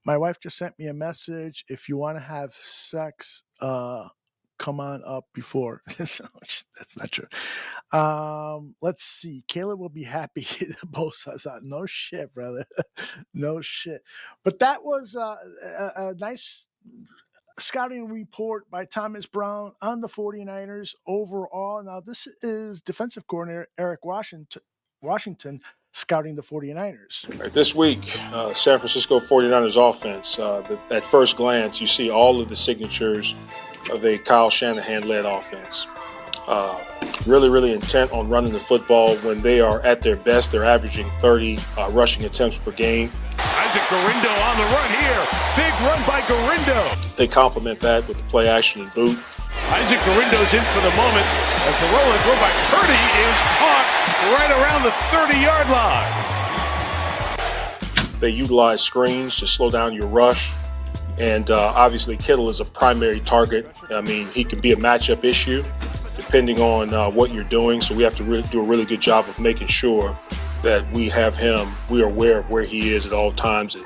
my wife just sent me a message. If you want to have sex, come on up before. That's not true. Let's see. Caleb will be happy. Bosa's out. No shit, brother. No shit. But that was a nice scouting report by Thomas Brown on the 49ers overall. Now, this is defensive coordinator Eric Washington scouting the 49ers. Right, this week, San Francisco 49ers offense, at first glance, you see all of the signatures of a Kyle Shanahan-led offense. Really, really intent on running the football. When they are at their best, they're averaging 30 rushing attempts per game. Isaac Garindo on the run here. Big run by Garindo. They complement that with the play action and boot. Isaac Garindo's in for the moment as the roll and throw by Purdy is caught right around the 30-yard line. They utilize screens to slow down your rush. And obviously, Kittle is a primary target. I mean, he can be a matchup issue depending on what you're doing. So we have to do a really good job of making sure that we have him, we are aware of where he is at all times,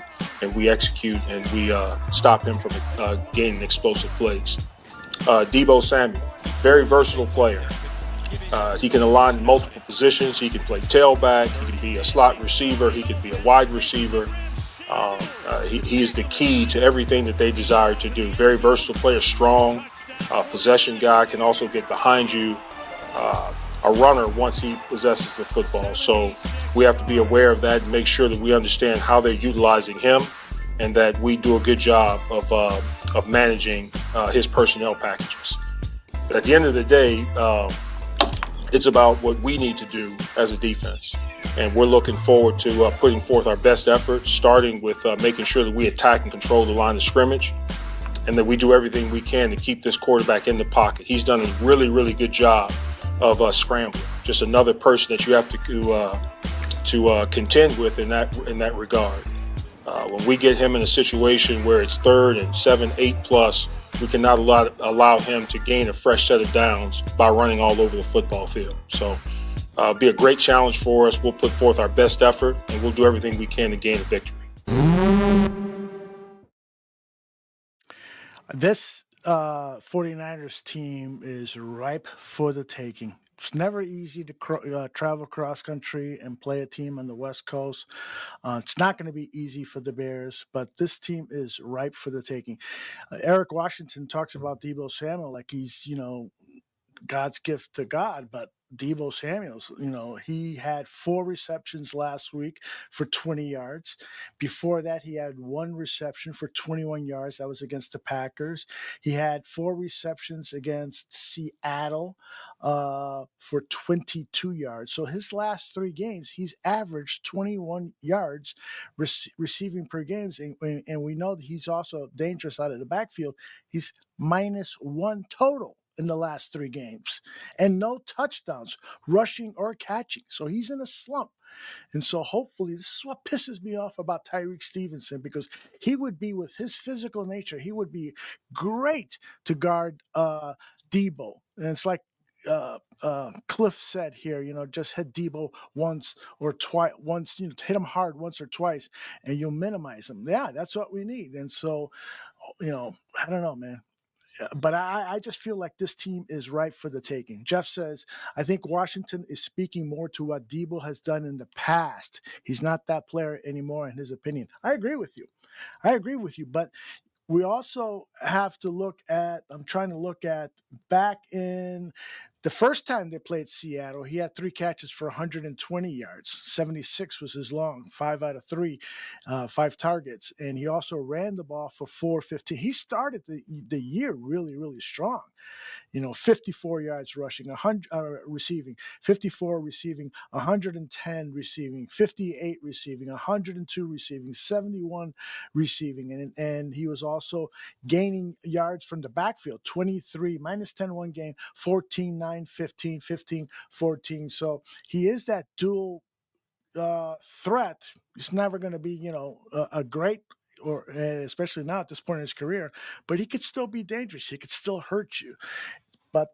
and we execute and we stop him from gaining explosive plays. Deebo Samuel, very versatile player. He can align in multiple positions. He can play tailback. He can be a slot receiver. He can be a wide receiver. He is the key to everything that they desire to do. Very versatile player, strong, possession guy, can also get behind you, a runner once he possesses the football. So we have to be aware of that and make sure that we understand how they're utilizing him and that we do a good job of managing his personnel packages. But at the end of the day, it's about what we need to do as a defense. And we're looking forward to putting forth our best effort, starting with making sure that we attack and control the line of scrimmage and that we do everything we can to keep this quarterback in the pocket. He's done a really, really good job of scrambling. Just another person that you have to contend with in that regard. When we get him in a situation where it's 3rd and 7, 8 plus, we cannot allow him to gain a fresh set of downs by running all over the football field. So be a great challenge for us. We'll put forth our best effort, and we'll do everything we can to gain a victory. This 49ers team is ripe for the taking. It's never easy to travel cross country and play a team on the West Coast. It's not going to be easy for the Bears, but this team is ripe for the taking. Eric Washington talks about Deebo Samuel like he's, God's gift to God, but Deebo Samuels. He had 4 receptions last week for 20 yards. Before that, he had 1 reception for 21 yards. That was against the Packers. He had 4 receptions against Seattle for 22 yards. So his last 3 games, he's averaged 21 yards receiving per game. And we know that he's also dangerous out of the backfield. He's -1 total in the last 3 games and no touchdowns, rushing or catching. So he's in a slump. And so hopefully this is what pisses me off about Tyreek Stevenson, because he would be, with his physical nature, he would be great to guard Deebo. And it's like Cliff said here, just hit Deebo once or twice, hit him hard once or twice and you'll minimize him. Yeah, that's what we need. And so, I don't know, man. But I just feel like this team is ripe for the taking. Jeff says, I think Washington is speaking more to what Deebo has done in the past. He's not that player anymore, in his opinion. I agree with you. But we also have to look at, I'm trying to look at back in the first time they played Seattle, he had 3 catches for 120 yards. 76 was his long, 5 out of 3, 5 targets. And he also ran the ball for 415. He started the year really, really strong. 54 yards rushing, 100 receiving, 54 receiving, 110 receiving, 58 receiving, 102 receiving, 71 receiving, and he was also gaining yards from the backfield. 23 -10 one game, 14 9 15 15 14. So he is that dual threat. It's never going to be a great, or especially now at this point in his career, but he could still be dangerous. He could still hurt you. But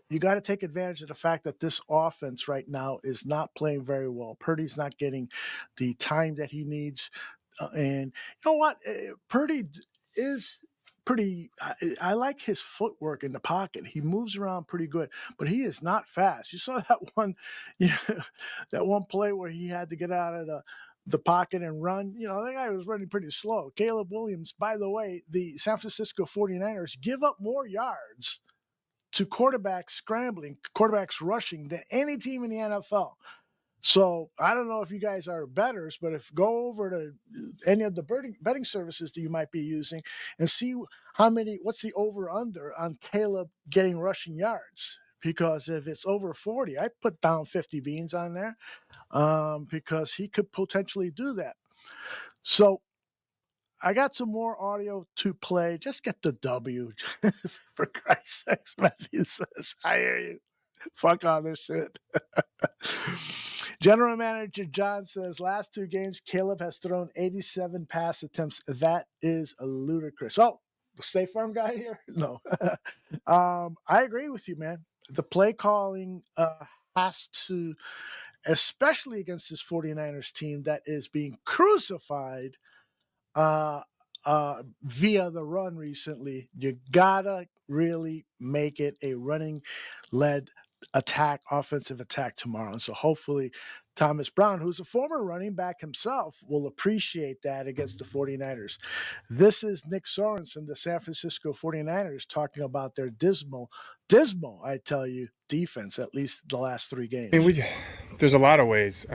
you got to take advantage of the fact that this offense right now is not playing very well. Purdy's not getting the time that he needs. And you know what? Purdy is pretty, I like his footwork in the pocket. He moves around pretty good, but he is not fast. You saw that one, that one play where he had to get out of the pocket and run. That guy was running pretty slow. Caleb Williams, by the way, the San Francisco 49ers give up more yards to quarterbacks scrambling, quarterbacks rushing than any team in the NFL. So I don't know if you guys are bettors, but go over to any of the betting services that you might be using and see what's the over under on Caleb getting rushing yards. Because if it's over 40, I put down 50 beans on there, because he could potentially do that. So I got some more audio to play. Just get the W. For Christ's sakes, Matthew says, I hear you. Fuck all this shit. General Manager John says, last 2 games, Caleb has thrown 87 pass attempts. That is ludicrous. Oh, the State Farm guy here? No. I agree with you, man. The play calling has to, especially against this 49ers team that is being crucified via the run recently, you gotta really make it a running led offensive attack tomorrow. And so hopefully Thomas Brown, who's a former running back himself, will appreciate that against the 49ers. This is Nick Sorensen, the San Francisco 49ers, talking about their dismal, I tell you, defense, at least the last 3 games. There's a lot of ways.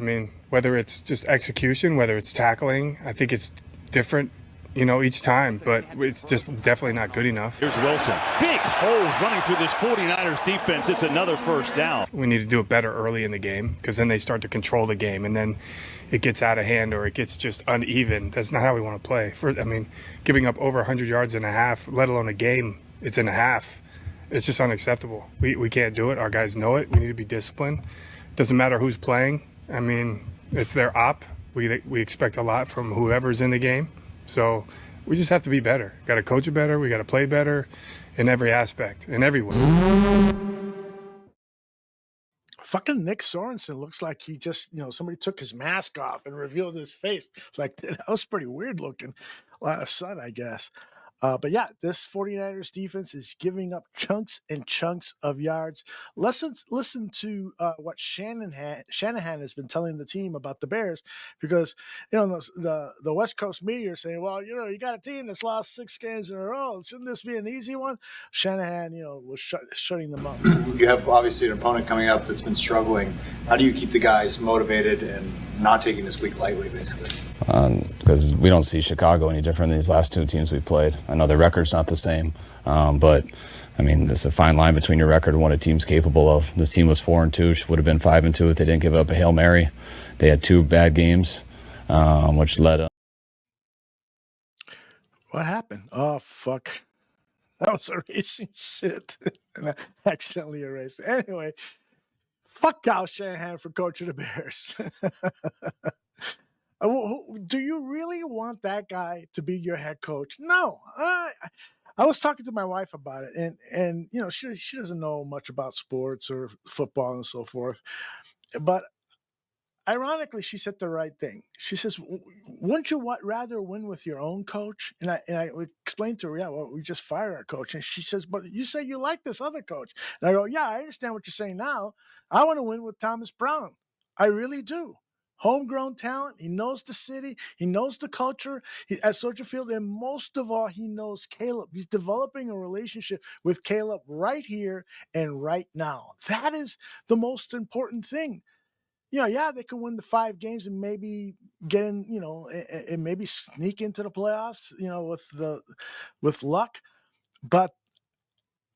Whether it's just execution, whether it's tackling, I think it's different, each time, but it's just definitely not good enough. Here's Wilson. Big holes running through this 49ers defense. It's another first down. We need to do it better early in the game, because then they start to control the game, and then it gets out of hand or it gets just uneven. That's not how we want to play. Giving up over 100 yards in a half, let alone a game, it's in a half. It's just unacceptable. We can't do it. Our guys know it. We need to be disciplined. Doesn't matter who's playing. It's their op. We expect a lot from whoever's in the game. So we just have to be better. Got to coach it better. We got to play better in every aspect, in every way. Fucking Nick Sorensen looks like he just, somebody took his mask off and revealed his face. It's like, that was pretty weird looking. A lot of sun, I guess. But yeah, this 49ers defense is giving up chunks and chunks of yards. Listen to what Shanahan has been telling the team about the Bears, because the West Coast media are saying, well, you got a team that's lost 6 games in a row. Shouldn't this be an easy one? Shanahan, was shutting them up. You have obviously an opponent coming up that's been struggling. How do you keep the guys motivated and not taking this week lightly, basically? Because we don't see Chicago any different than these last 2 teams we played. I know their record's not the same, but I mean, there's a fine line between your record and what a team's capable of. This team was 4-2, would have been 5-2 if they didn't give up a Hail Mary. They had 2 bad games, which led up. What happened? Oh, fuck. I was erasing shit, and I accidentally erased it. Anyway, fuck Kyle Shanahan for coaching the Bears. Do you really want that guy to be your head coach? No. I was talking to my wife about it, and she doesn't know much about sports or football and so forth. But ironically, she said the right thing. She says, "Wouldn't you rather win with your own coach?" And I explained to her, "Yeah, well, we just fired our coach." And she says, "But you say you like this other coach." And I go, "Yeah, I understand what you're saying now. I want to win with Thomas Brown. I really do. Homegrown talent. He knows the city. He knows the culture at Soldier Field. And most of all, he knows Caleb. He's developing a relationship with Caleb right here and right now. That is the most important thing. Yeah, they can win the 5 games and maybe get in, and maybe sneak into the playoffs, with luck. But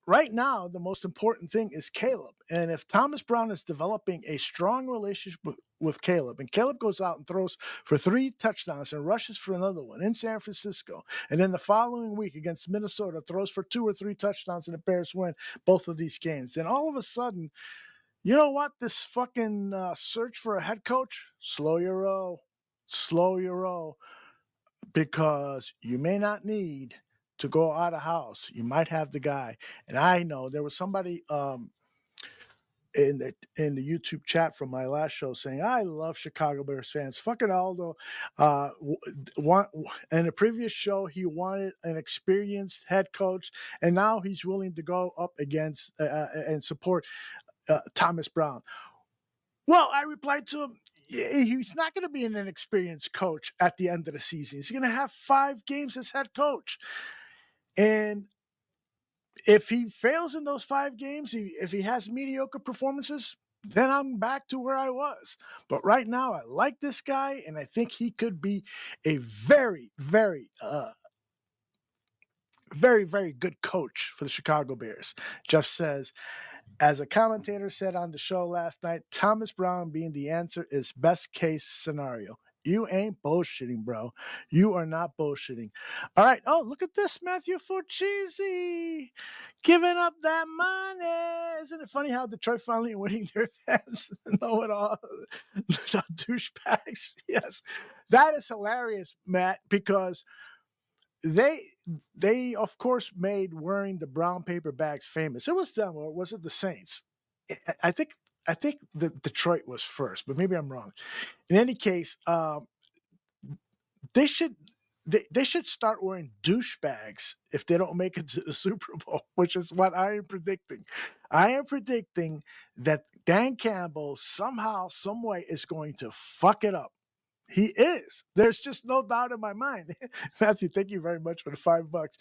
right now, the most important thing is Caleb. And if Thomas Brown is developing a strong relationship with Caleb, and Caleb goes out and throws for 3 touchdowns and rushes for another one in San Francisco, and then the following week against Minnesota throws for 2 or 3 touchdowns and the Bears win both of these games, then all of a sudden, you know what? This fucking search for a head coach, slow your roll, because you may not need to go out of house. You might have the guy. And I know there was somebody in the YouTube chat from my last show saying, I love Chicago Bears fans. Fucking Aldo. In a previous show, he wanted an experienced head coach, and now he's willing to go up against and support Thomas Brown. Well, I replied to him, he's not going to be an inexperienced coach at the end of the season. He's going to have 5 games as head coach. And if he fails in those 5 games, if he has mediocre performances, then I'm back to where I was. But right now, I like this guy, and I think he could be a very, very, very, very good coach for the Chicago Bears. Jeff says, as a commentator said on the show last night, Thomas Brown being the answer is best case scenario. You ain't bullshitting, bro. You are not bullshitting. All right. Oh, look at this, Matthew Fuchisi giving up that money. Isn't it funny how Detroit finally winning their fans know it all? The douchebags. Yes. That is hilarious, Matt, because they of course made wearing the brown paper bags famous. It was them, or was it the Saints? I think the Detroit was first, but maybe I'm wrong. In any case, they should start wearing douchebags if they don't make it to the Super Bowl, which is what I am predicting. I am predicting that Dan Campbell somehow, some way is going to fuck it up. He is. There's just no doubt in my mind. Matthew, thank you very much for the $5.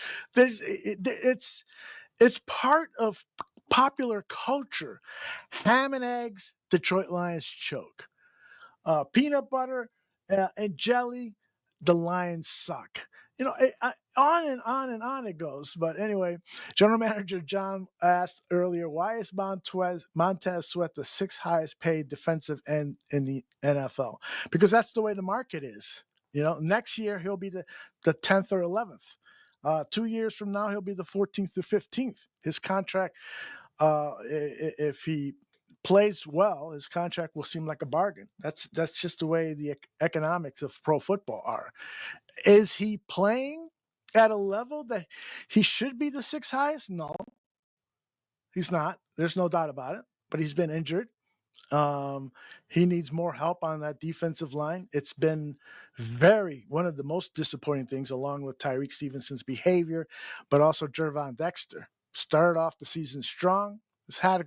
It's part of popular culture. Ham and eggs, Detroit Lions choke. Peanut butter and jelly, the Lions suck. On and on and on it goes. But anyway, General Manager John asked earlier, why is Montez Sweat the 6th highest paid defensive end in the NFL? Because that's the way the market is. Next year he'll be the 10th or 11th. 2 years from now, he'll be the 14th or 15th. His contract, if he plays well, his contract will seem like a bargain. That's just the way the economics of pro football are. Is he playing at a level that he should be the 6th highest? No, he's not. There's no doubt about it. But he's been injured. He needs more help on that defensive line. It's been one of the most disappointing things, along with Tyreek Stevenson's behavior, but also Jervon Dexter. Started off the season strong. Has had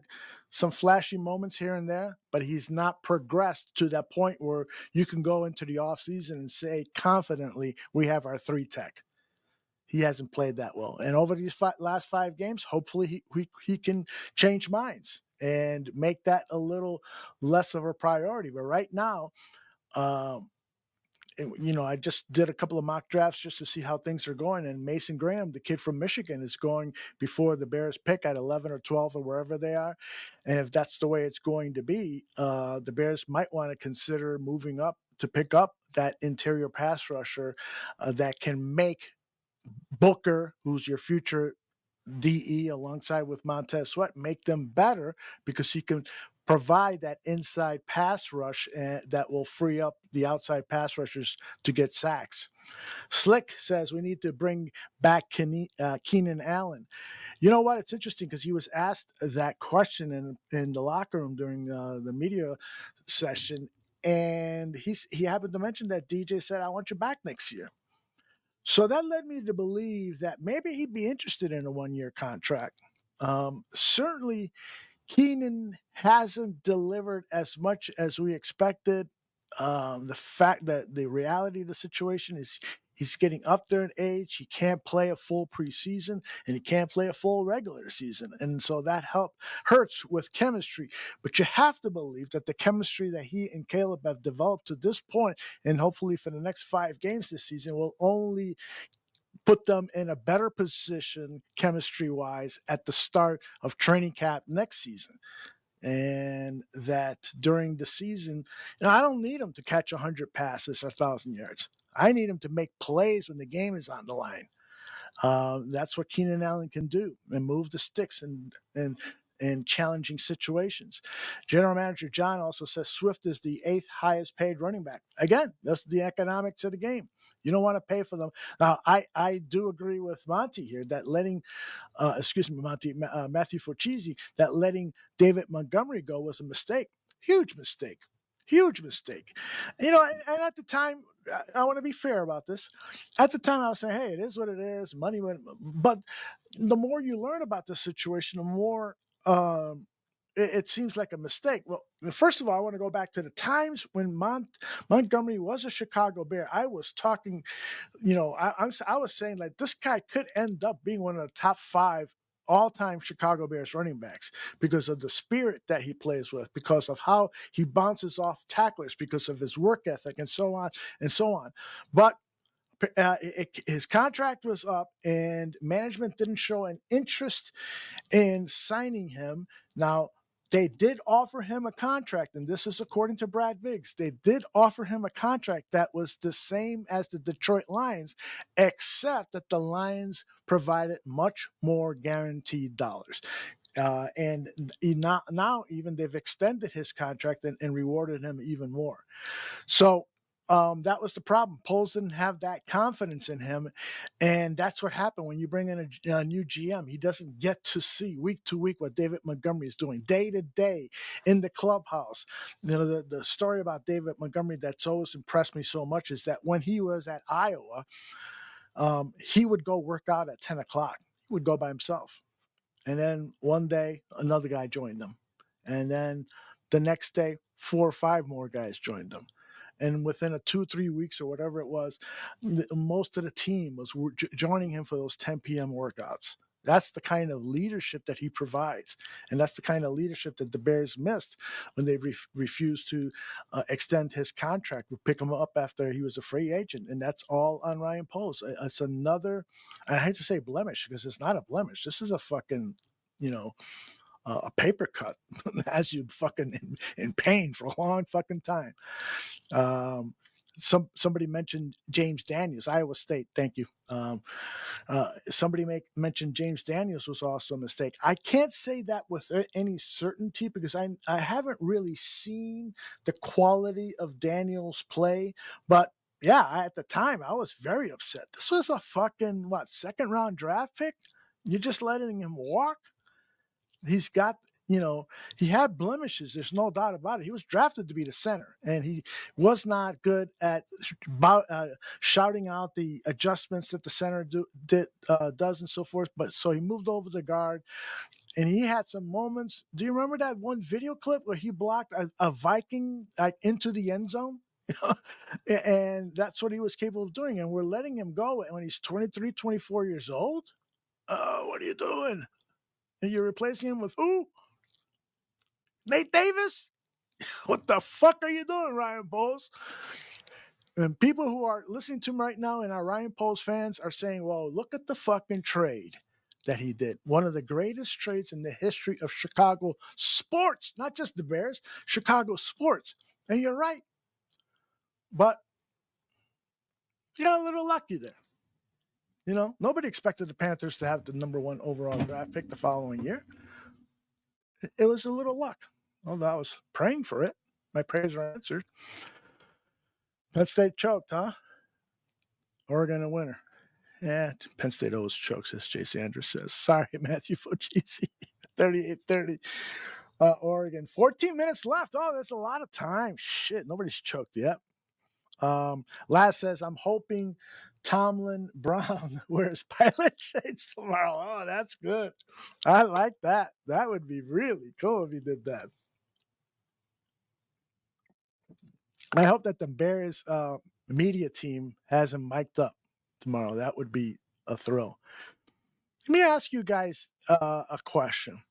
some flashy moments here and there, but he's not progressed to that point where you can go into the offseason and say confidently, we have our 3 tech. He hasn't played that well. And over these last 5 games, hopefully he can change minds and make that a little less of a priority. But right now, I just did a couple of mock drafts just to see how things are going. And Mason Graham, the kid from Michigan, is going before the Bears pick at 11 or 12 or wherever they are. And if that's the way it's going to be, the Bears might want to consider moving up to pick up that interior pass rusher that can make Booker, who's your future DE alongside with Montez Sweat, make them better because he can provide that inside pass rush that will free up the outside pass rushers to get sacks. Slick says we need to bring back Keenan Allen. You know what? It's interesting because he was asked that question in the locker room during the media session, and he happened to mention that DJ said, "I want you back next year." So that led me to believe that maybe he'd be interested in a 1-year contract. Certainly, Keenan hasn't delivered as much as we expected. The fact that the reality of the situation is he's getting up there in age. He can't play a full preseason and he can't play a full regular season. And so that hurts with chemistry. But you have to believe that the chemistry that he and Caleb have developed to this point, and hopefully for the next 5 games this season, will only put them in a better position chemistry-wise at the start of training camp next season. And that during the season, I don't need him to catch 100 passes or 1,000 yards. I need him to make plays when the game is on the line. That's what Keenan Allen can do, and move the sticks in challenging situations. General Manager John also says Swift is the 8th highest paid running back. Again, that's the economics of the game. You don't want to pay for them. Now, I do agree with Monty here that letting, Matthew Forchisi, that letting David Montgomery go was a mistake. Huge mistake. Huge mistake. And at the time, I want to be fair about this. At the time, I was saying, hey, it is what it is. Money went. But the more you learn about the situation, the more it seems like a mistake. Well, first of all, I want to go back to the times when Montgomery was a Chicago Bear. I was talking, I was saying like this guy could end up being one of the top 5 all-time Chicago Bears running backs because of the spirit that he plays with, because of how he bounces off tacklers, because of his work ethic, and so on and so on. But his contract was up and management didn't show an interest in signing him. Now, they did offer him a contract, and this is according to Brad Biggs. They did offer him a contract that was the same as the Detroit Lions, except that the Lions provided much more guaranteed dollars. And now even they've extended his contract and rewarded him even more. So that was the problem. Poles didn't have that confidence in him. And that's what happened when you bring in a new GM. He doesn't get to see week to week what David Montgomery is doing day to day in the clubhouse. The story about David Montgomery that's always impressed me so much is that when he was at Iowa, he would go work out at 10 o'clock. He would go by himself. And then one day, another guy joined them. And then the next day, 4 or 5 more guys joined them. And within 2-3 weeks or whatever it was, most of the team was joining him for those 10 p.m. workouts. That's the kind of leadership that he provides. And that's the kind of leadership that the Bears missed when they refused to extend his contract. We pick him up after he was a free agent. And that's all on Ryan Poles. It's another, I hate to say blemish because it's not a blemish. This is a fucking, a paper cut has you fucking in pain for a long fucking time. Somebody mentioned James Daniels, Iowa State. Thank you. Somebody mentioned James Daniels was also a mistake. I can't say that with any certainty because I haven't really seen the quality of Daniels play, but yeah, at the time I was very upset. This was a fucking 2nd round draft pick. You're just letting him walk. He's got, he had blemishes. There's no doubt about it. He was drafted to be the center, and he was not good at shouting out the adjustments that the center does and so forth. But so he moved over to guard, and he had some moments. Do you remember that one video clip where he blocked a Viking into the end zone? And that's what he was capable of doing. And we're letting him go when he's 23, 24 years old. What are you doing? And you're replacing him with who? Nate Davis? What the fuck are you doing, Ryan Poles? And people who are listening to him right now and our Ryan Poles fans are saying, well, look at the fucking trade that he did. One of the greatest trades in the history of Chicago sports, not just the Bears, Chicago sports. And you're right. But you got a little lucky there. Nobody expected the Panthers to have the number 1 overall draft pick the following year. It was a little luck. Although I was praying for it. My prayers were answered. Penn State choked, huh? Oregon a winner. Yeah, Penn State always chokes, as Jay Sanders says. Sorry, Matthew Focisi. 38-30. Oregon. 14 minutes left. Oh, there's a lot of time. Shit, nobody's choked yet. Laz says, I'm hoping Tomlin Brown wears pilot shades tomorrow. Oh, that's good. I like that. That would be really cool if he did that. I hope that the Bears media team has him mic'd up tomorrow. That would be a thrill. Let me ask you guys a question.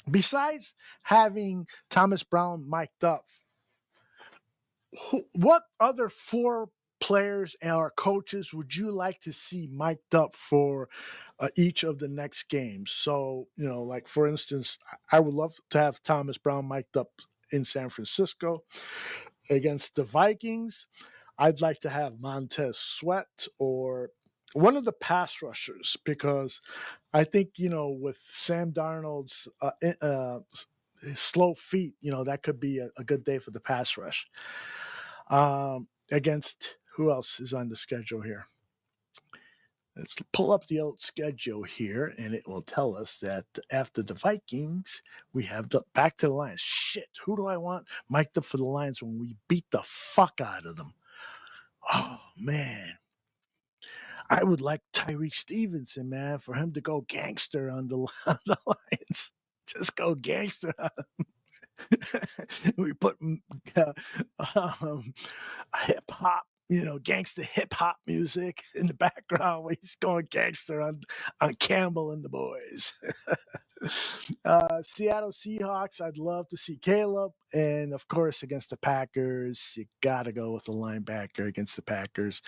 Besides having Thomas Brown mic'd up, what other 4 players or coaches would you like to see mic'd up for each of the next games? So, like for instance, I would love to have Thomas Brown mic'd up in San Francisco against the Vikings. I'd like to have Montez Sweat or one of the pass rushers, because I think, with Sam Darnold's slow feet, that could be a good day for the pass rush. Against who else is on the schedule here? Let's pull up the old schedule here, and it will tell us that after the Vikings, we have back to the Lions. Shit, who do I want mic'd up for the Lions when we beat the fuck out of them? Oh, man. I would like Tyreek Stevenson, man, for him to go gangster on the Lions. Just go gangster on them. We put hip hop, gangster hip hop music in the background where he's going gangster on Campbell and the boys. Seattle Seahawks, I'd love to see Caleb. And of course, against the Packers, you got to go with the linebacker against the Packers.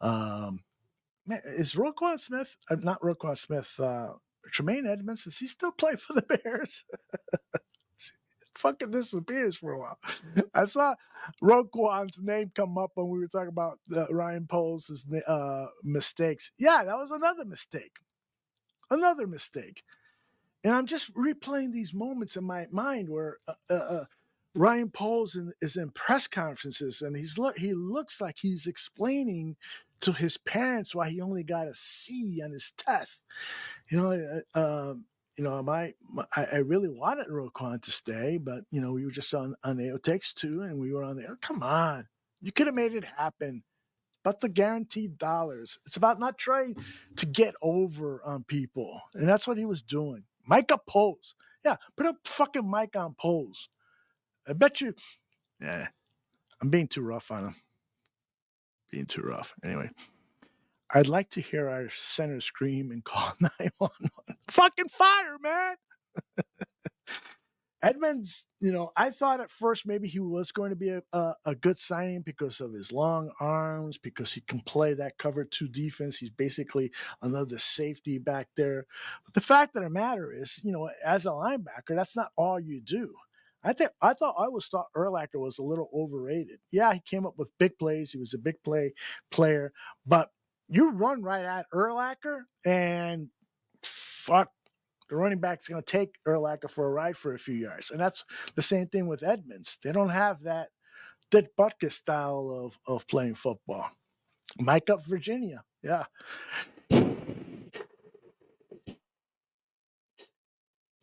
Man, is Roquan Smith, not Roquan Smith, Tremaine Edmonds, does he still play for the Bears? Fucking disappears for a while. I saw Roquan's name come up when we were talking about Ryan Poles' mistakes. Yeah, that was another mistake. Another mistake. And I'm just replaying these moments in my mind where Ryan Poles is in press conferences and he looks like he's explaining to his parents why he only got a C on his test. I really wanted Roquan to stay, but we were just unable. It takes 2, and we were on there. Come on, you could have made it happen. About the guaranteed dollars. It's about not trying to get over on people, and that's what he was doing. Mic up Poles. Yeah, put a fucking mic on Poles. I bet you. Yeah, I'm being too rough on him. Being too rough. Anyway. I'd like to hear our center scream and call 911. Fucking fire, man. Edmonds, I thought at first maybe he was going to be a good signing because of his long arms, because he can play that cover 2 defense. He's basically another safety back there. But the fact of the matter is, as a linebacker, that's not all you do. I always thought Urlacher was a little overrated. Yeah, he came up with big plays. He was a big player, but you run right at Urlacher, and fuck, the running back's going to take Urlacher for a ride for a few yards. And that's the same thing with Edmonds. They don't have that Dick Butkus style of playing football. Mike up Virginia. Yeah.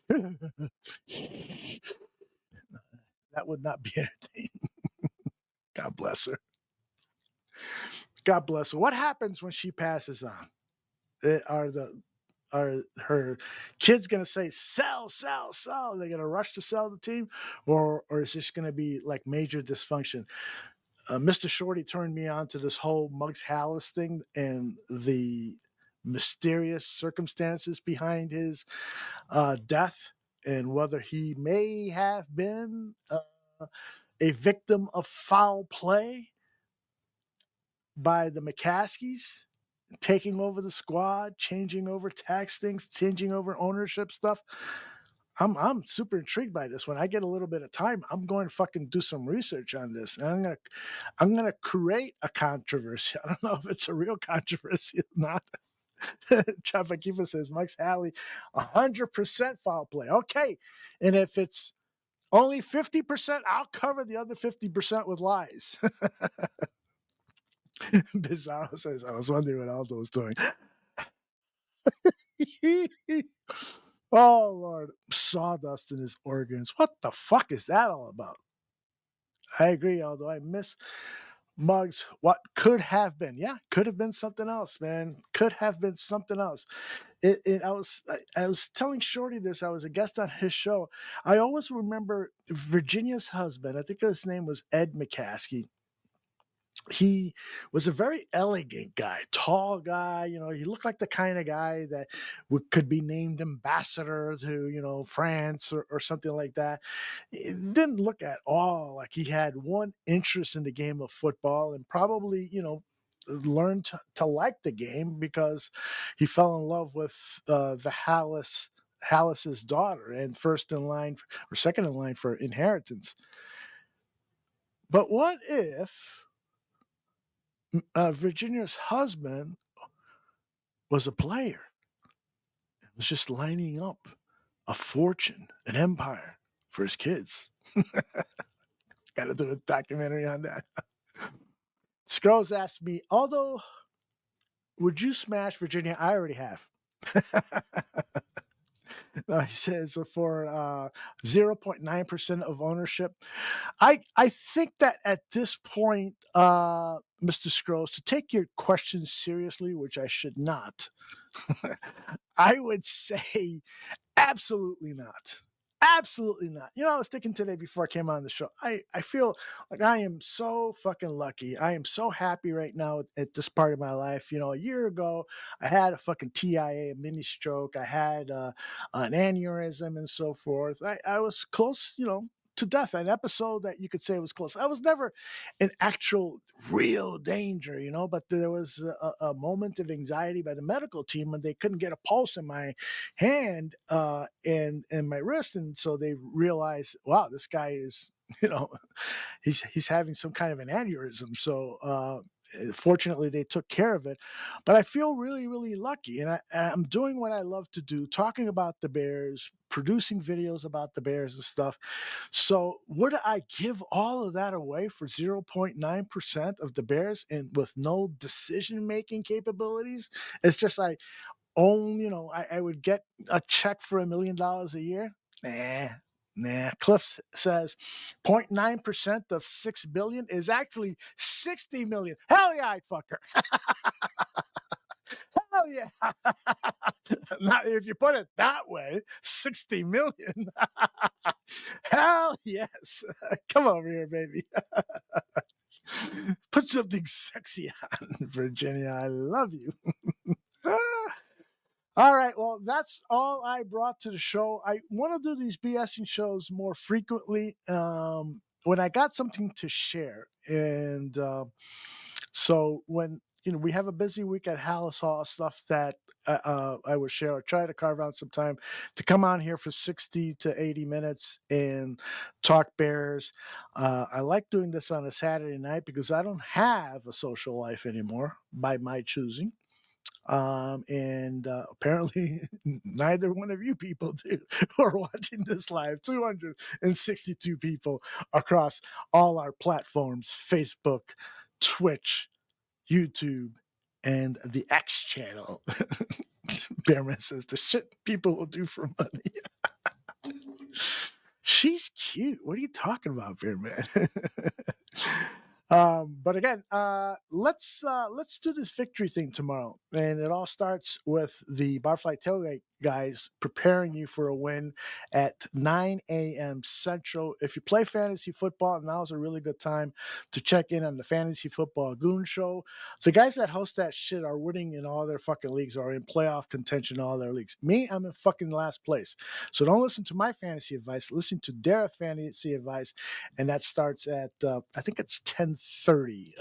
That would not be entertaining. God bless her. God bless her. What happens when she passes on? Are her kids going to say sell, sell, sell? Are they going to rush to sell the team, or is this going to be like major dysfunction? Mr. Shorty turned me on to this whole Muggs Halas thing and the mysterious circumstances behind his death, and whether he may have been a victim of foul play by the McCaskies, taking over the squad, changing over tax things, changing over ownership stuff. I'm super intrigued by this. When I get a little bit of time, I'm going to fucking do some research on this, and I'm gonna create a controversy. I don't know if it's a real controversy or not. Chafakifa says Mike's Halley 100% foul play. Okay, and if it's only 50%, I'll cover the other 50% with lies. Bizarro says, I was wondering what Aldo was doing. Oh, Lord. Sawdust in his organs. What the fuck is that all about? I agree, Aldo. I miss Muggs. What could have been? Yeah, could have been something else, man. Could have been something else. I was telling Shorty this. I was a guest on his show. I always remember Virginia's husband. I think his name was Ed McCaskey. He was a very elegant guy, tall guy. He looked like the kind of guy that could be named ambassador to, France or something like that. It didn't look at all like he had one interest in the game of football, and probably, learned to like the game because he fell in love with the Halas's daughter, and first in line or second in line for inheritance. But what if Virginia's husband was a player? It was just lining up a fortune, an empire for his kids. Got to do a documentary on that. Scrolls asked me, although, would you smash Virginia? I already have. He says for 0.9% of ownership. I think that at this point, Mr. Scrolls, to take your questions seriously, which I should not, I would say absolutely not. Absolutely not. I was thinking today before I came on the show, I feel like I am so fucking lucky. I am so happy right now at this part of my life. A year ago, I had a fucking TIA, a mini stroke. I had an aneurysm and so forth. I was close, to death, an episode that you could say was close. I was never in actual real danger, but there was a moment of anxiety by the medical team when they couldn't get a pulse in my hand and my wrist. And so they realized, wow, this guy is, he's having some kind of an aneurysm. So fortunately they took care of it, but I feel really, really lucky. And I'm doing what I love to do, talking about the Bears, producing videos about the Bears and stuff. So would I give all of that away for 0.9% of the Bears and with no decision-making capabilities? It's just like, I would get a check for $1 million a year. Nah. Cliff says 0.9% of $6 billion is actually $60 million. Hell yeah, I'd fuck her. Hell yeah. Not if you put it that way, 60 million. Hell yes. Come over here, baby. Put something sexy on, Virginia. I love you. All right, well, that's all I brought to the show. I want to do these BSing shows more frequently when I got something to share. And so when we have a busy week at Halas Hall, stuff that I would share or try to carve out some time to come on here for 60 to 80 minutes and talk Bears. I like doing this on a Saturday night because I don't have a social life anymore by my choosing. And apparently neither one of you people do who are watching this live. 262 people across all our platforms: Facebook, Twitch, YouTube, and the X channel. Bearman says the shit people will do for money. She's cute. What are you talking about, Beer Man? But again, let's do this victory thing tomorrow, and it all starts with the Barfly Tailgate guys preparing you for a win at 9 a.m. Central. If you play fantasy football, now's a really good time to check in on the Fantasy Football Goon Show. The guys that host that shit are winning in all their fucking leagues, or in playoff contention in all their leagues. Me, I'm in fucking last place. So don't listen to my fantasy advice. Listen to their fantasy advice, and that starts at I think it's 10:30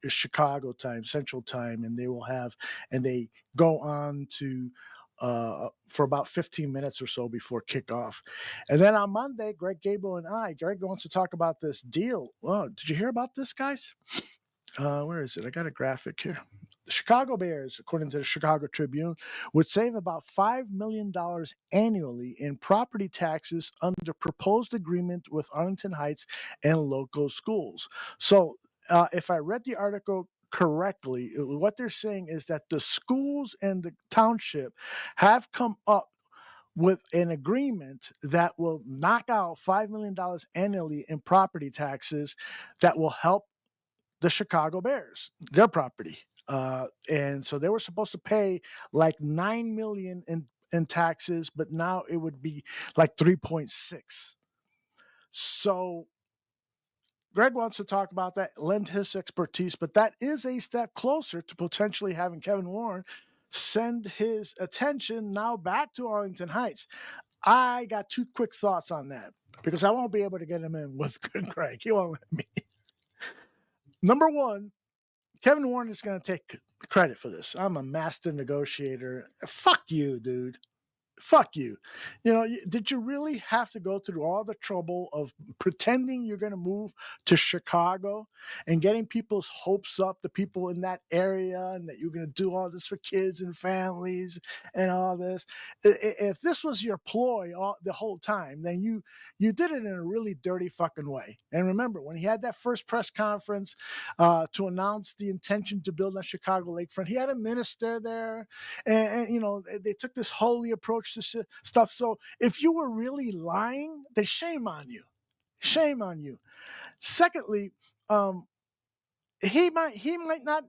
Chicago time, Central time, and they go on to for about 15 minutes or so before kickoff. And then on Monday, Greg wants to talk about this deal. Well, did you hear about this, guys? Where is it? I got a graphic here. The Chicago Bears, according to the Chicago Tribune, would save about $5 million annually in property taxes under proposed agreement with Arlington Heights and local schools. So if I read the article correctly, what they're saying is that the schools and the township have come up with an agreement that will knock out $5 million annually in property taxes that will help the Chicago Bears, their property. And so they were supposed to pay like $9 million in taxes, but now it would be like 3.6. So Greg wants to talk about that, lend his expertise, but that is a step closer to potentially having Kevin Warren send his attention now back to Arlington Heights. I got two quick thoughts on that because I won't be able to get him in with Greg. He won't let me. Number one, Kevin Warren is going to take credit for this. I'm a master negotiator. Fuck you, dude. Fuck you. You know, did you really have to go through all the trouble of pretending you're going to move to Chicago and getting people's hopes up, the people in that area, and that you're going to do all this for kids and families and all this? If this was your ploy the whole time, then you did it in a really dirty fucking way. And remember, when he had that first press conference to announce the intention to build on Chicago lakefront, he had a minister there, and you know, they took this holy approach to stuff. So if you were really lying, then shame on you. Shame on you. Secondly, he might not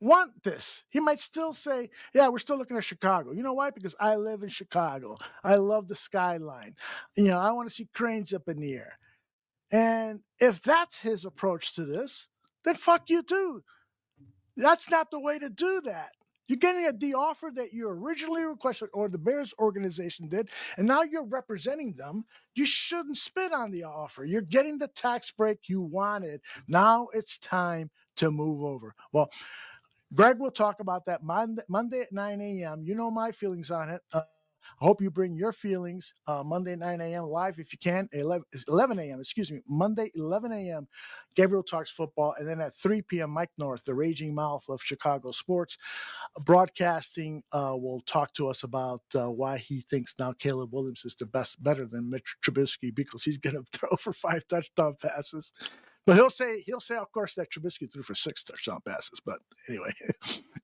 want this. He might still say, yeah, we're still looking at Chicago. You know why? Because I live in Chicago. I love the skyline. You know, I want to see cranes up in the air. And if that's his approach to this, then fuck you too. That's not the way to do that. You're getting the offer that you originally requested, or the Bears organization did, and now you're representing them. You shouldn't spit on the offer. You're getting the tax break you wanted. Now it's time to move over. Well, Greg will talk about that Monday at 9 a.m. You know my feelings on it. I hope you bring your feelings Monday at 9 a.m. live if you can. 11 a.m. Monday 11 a.m. Gabriel Talks Football, and then at 3 p.m. Mike North, the raging mouth of Chicago sports, broadcasting will talk to us about why he thinks now Caleb Williams is better than Mitch Trubisky, because he's going to throw for 5 touchdown passes. But he'll say, of course, that Trubisky threw for 6 touchdown passes. But anyway,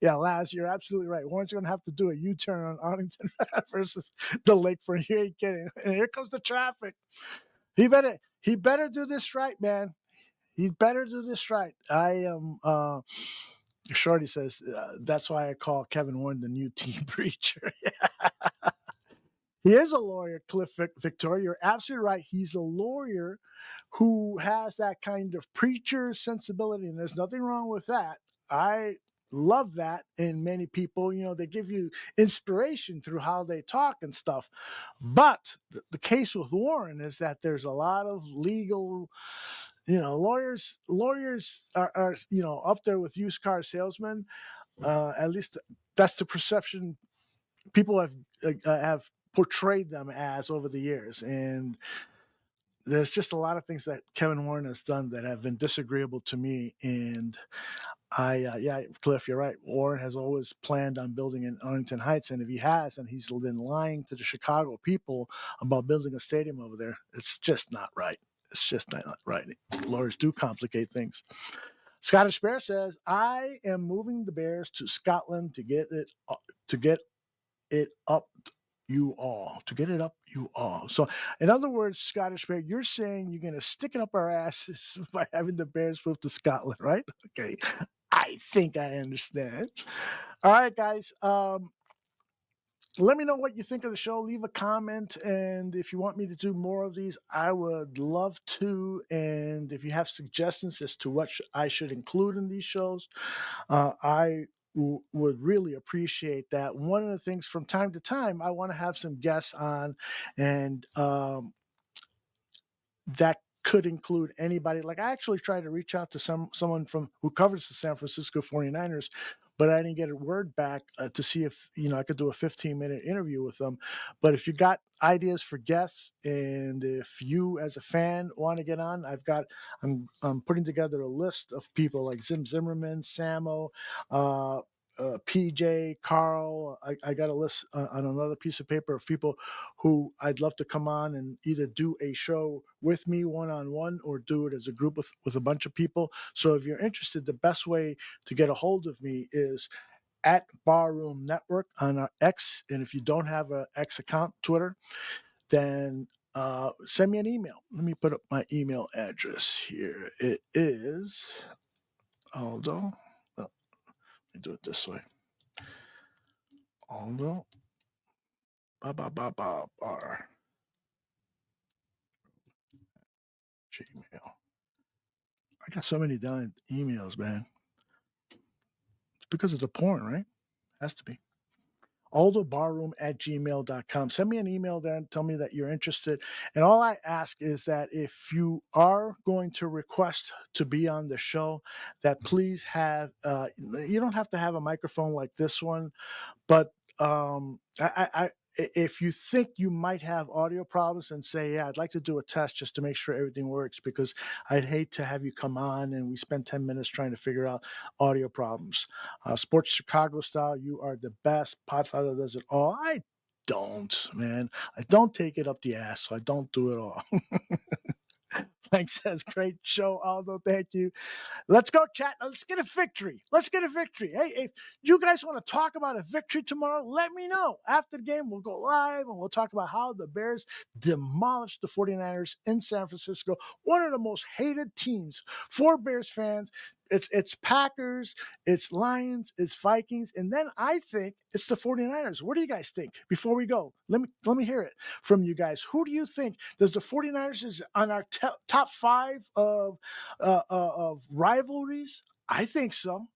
yeah, Laz, you're absolutely right. Warren's going to have to do a U-turn on Arlington versus the lakefront. You ain't kidding. And here comes the traffic. He better do this right, man. He better do this right. I am. Shorty says that's why I call Kevin Warren the new team preacher. He is a lawyer, Cliff Victoria. You're absolutely right. He's a lawyer who has that kind of preacher sensibility, and there's nothing wrong with that. I love that in many people. You know, they give you inspiration through how they talk and stuff. But the case with Warren is that there's a lot of legal, you know, lawyers are you know, up there with used car salesmen. At least that's the perception people have portrayed them as over the years. And there's just a lot of things that Kevin Warren has done that have been disagreeable to me. And yeah, Cliff, you're right. Warren has always planned on building in Arlington Heights. And if he has, and he's been lying to the Chicago people about building a stadium over there, it's just not right. It's just not right. Lawyers do complicate things. Scottish Bear says, I am moving the Bears to Scotland to get it up, you all. To get it up you all. So, in other words, Scottish Bear, you're saying you're going to stick it up our asses by having the Bears move to Scotland, right? Okay. I think I understand. All right, guys. Let me know what you think of the show. Leave a comment. And if you want me to do more of these, I would love to. And if you have suggestions as to what I should include in these shows, I would really appreciate that. One of the things from time to time, I want to have some guests on, and that could include anybody. Like, I actually tried to reach out to someone who covers the San Francisco 49ers, but I didn't get a word back to see if I could do a 15-minute interview with them. But if you got ideas for guests, and if you as a fan want to get on, I'm putting together a list of people like Zimmerman, Samo, PJ, Carl. I got a list on another piece of paper of people who I'd love to come on and either do a show with me one-on-one or do it as a group with a bunch of people. So if you're interested, the best way to get a hold of me is at Barroom Network on our X. And if you don't have an X account, Twitter, then send me an email. Let me put up my email address here. It is Aldo. Let me do it this way. Aldo. Bar. Gmail. I got so many damn emails, man. It's because of the porn, right? Has to be. aldobarroom@gmail.com. Send me an email there and tell me that you're interested. And all I ask is that if you are going to request to be on the show, that please have, you don't have to have a microphone like this one, but if you think you might have audio problems, and say, yeah, I'd like to do a test just to make sure everything works, because I'd hate to have you come on and we spend 10 minutes trying to figure out audio problems. Sports Chicago style, you are the best. Podfather does it all. I don't, man. I don't take it up the ass, so I don't do it all. Thanks, says great show, Aldo. Thank you. Let's go, chat. Let's get a victory. Hey, if you guys want to talk about a victory tomorrow, let me know. After the game, we'll go live and we'll talk about how the Bears demolished the 49ers in San Francisco, one of the most hated teams for Bears fans. It's Packers, it's Lions, it's Vikings, and then I think it's the 49ers. What do you guys think? Before we go, let me hear it from you guys. Who do you think? Does the 49ers is on our top 5 of rivalries? I think so.